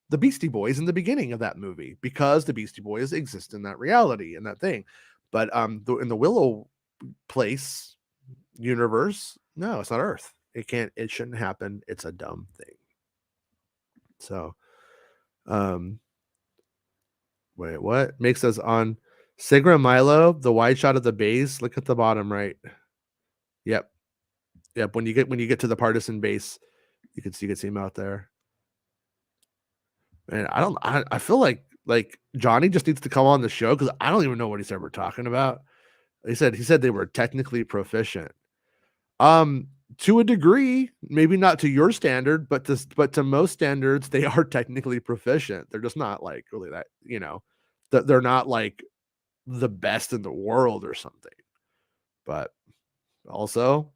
the Beastie Boys in the beginning of that movie because the Beastie Boys exist in that reality and that thing. But in the Willow place universe, no, it's not Earth. It shouldn't happen. It's a dumb thing. So, wait, what makes us on Sigra Milo, the wide shot of the base? Look at the bottom right. Yep. When you get to the partisan base, you can see him out there. And I feel like Johnny just needs to come on the show, because I don't even know what he's ever talking about. He said they were technically proficient. To a degree, maybe not to your standard, but to most standards, they are technically proficient. They're just not like really that, they're not like the best in the world or something. But also,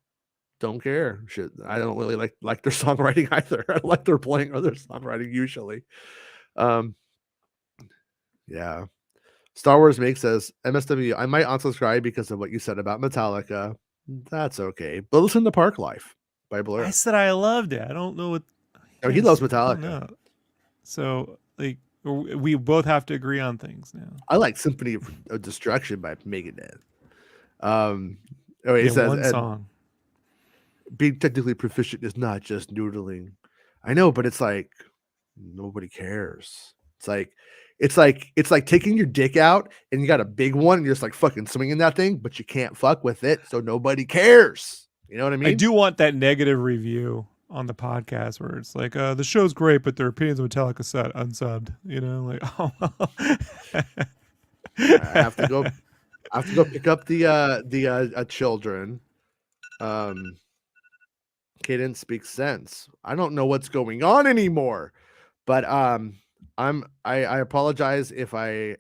don't care. Shit, I don't really like their songwriting either. I like their playing or their songwriting usually. Yeah. Star Wars Make says, MSW, I might unsubscribe because of what you said about Metallica. That's okay. But listen to Park Life by Blair. I said I loved it. I don't know what. He loves Metallica. So, like, we both have to agree on things now. I like Symphony of Destruction by Megadeth. He says, one song. Being technically proficient is not just noodling. I know, but it's like nobody cares. It's like taking your dick out and you got a big one and you're just like fucking swinging that thing, but you can't fuck with it, so nobody cares. You know what I mean? I do want that negative review on the podcast where it's like, the show's great, but their opinions of Metallica set unsubbed. Like, oh well. I have to go pick up the children. Cadence speaks sense. I don't know what's going on anymore, but I apologize if I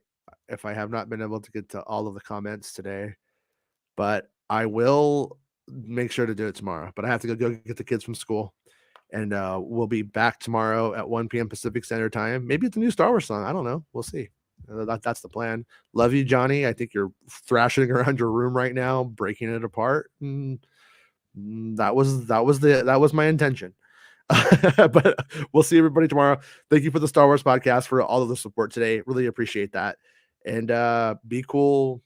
have not been able to get to all of the comments today, but I will make sure to do it tomorrow. But I have to go get the kids from school, and we'll be back tomorrow at 1 p.m. Pacific Standard Time. Maybe it's a new Star Wars song. I don't know. We'll see. That's the plan. Love you, Johnny. I think you're thrashing around your room right now, breaking it apart. And that was my intention. But we'll see everybody tomorrow. Thank you for the Star Wars Podcast, for all of the support today. Really appreciate that. And be cool,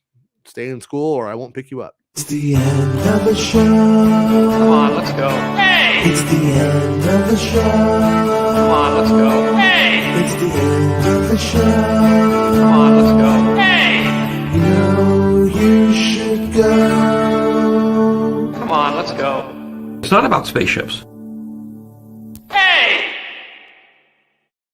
stay in school, or I won't pick you up. It's the end of the show. Come on, let's go. Hey! It's the end of the show. Come on, let's go. Hey! It's the end of the show. Come on, let's go. Hey! You know you should go. Come on, let's go. It's not about spaceships.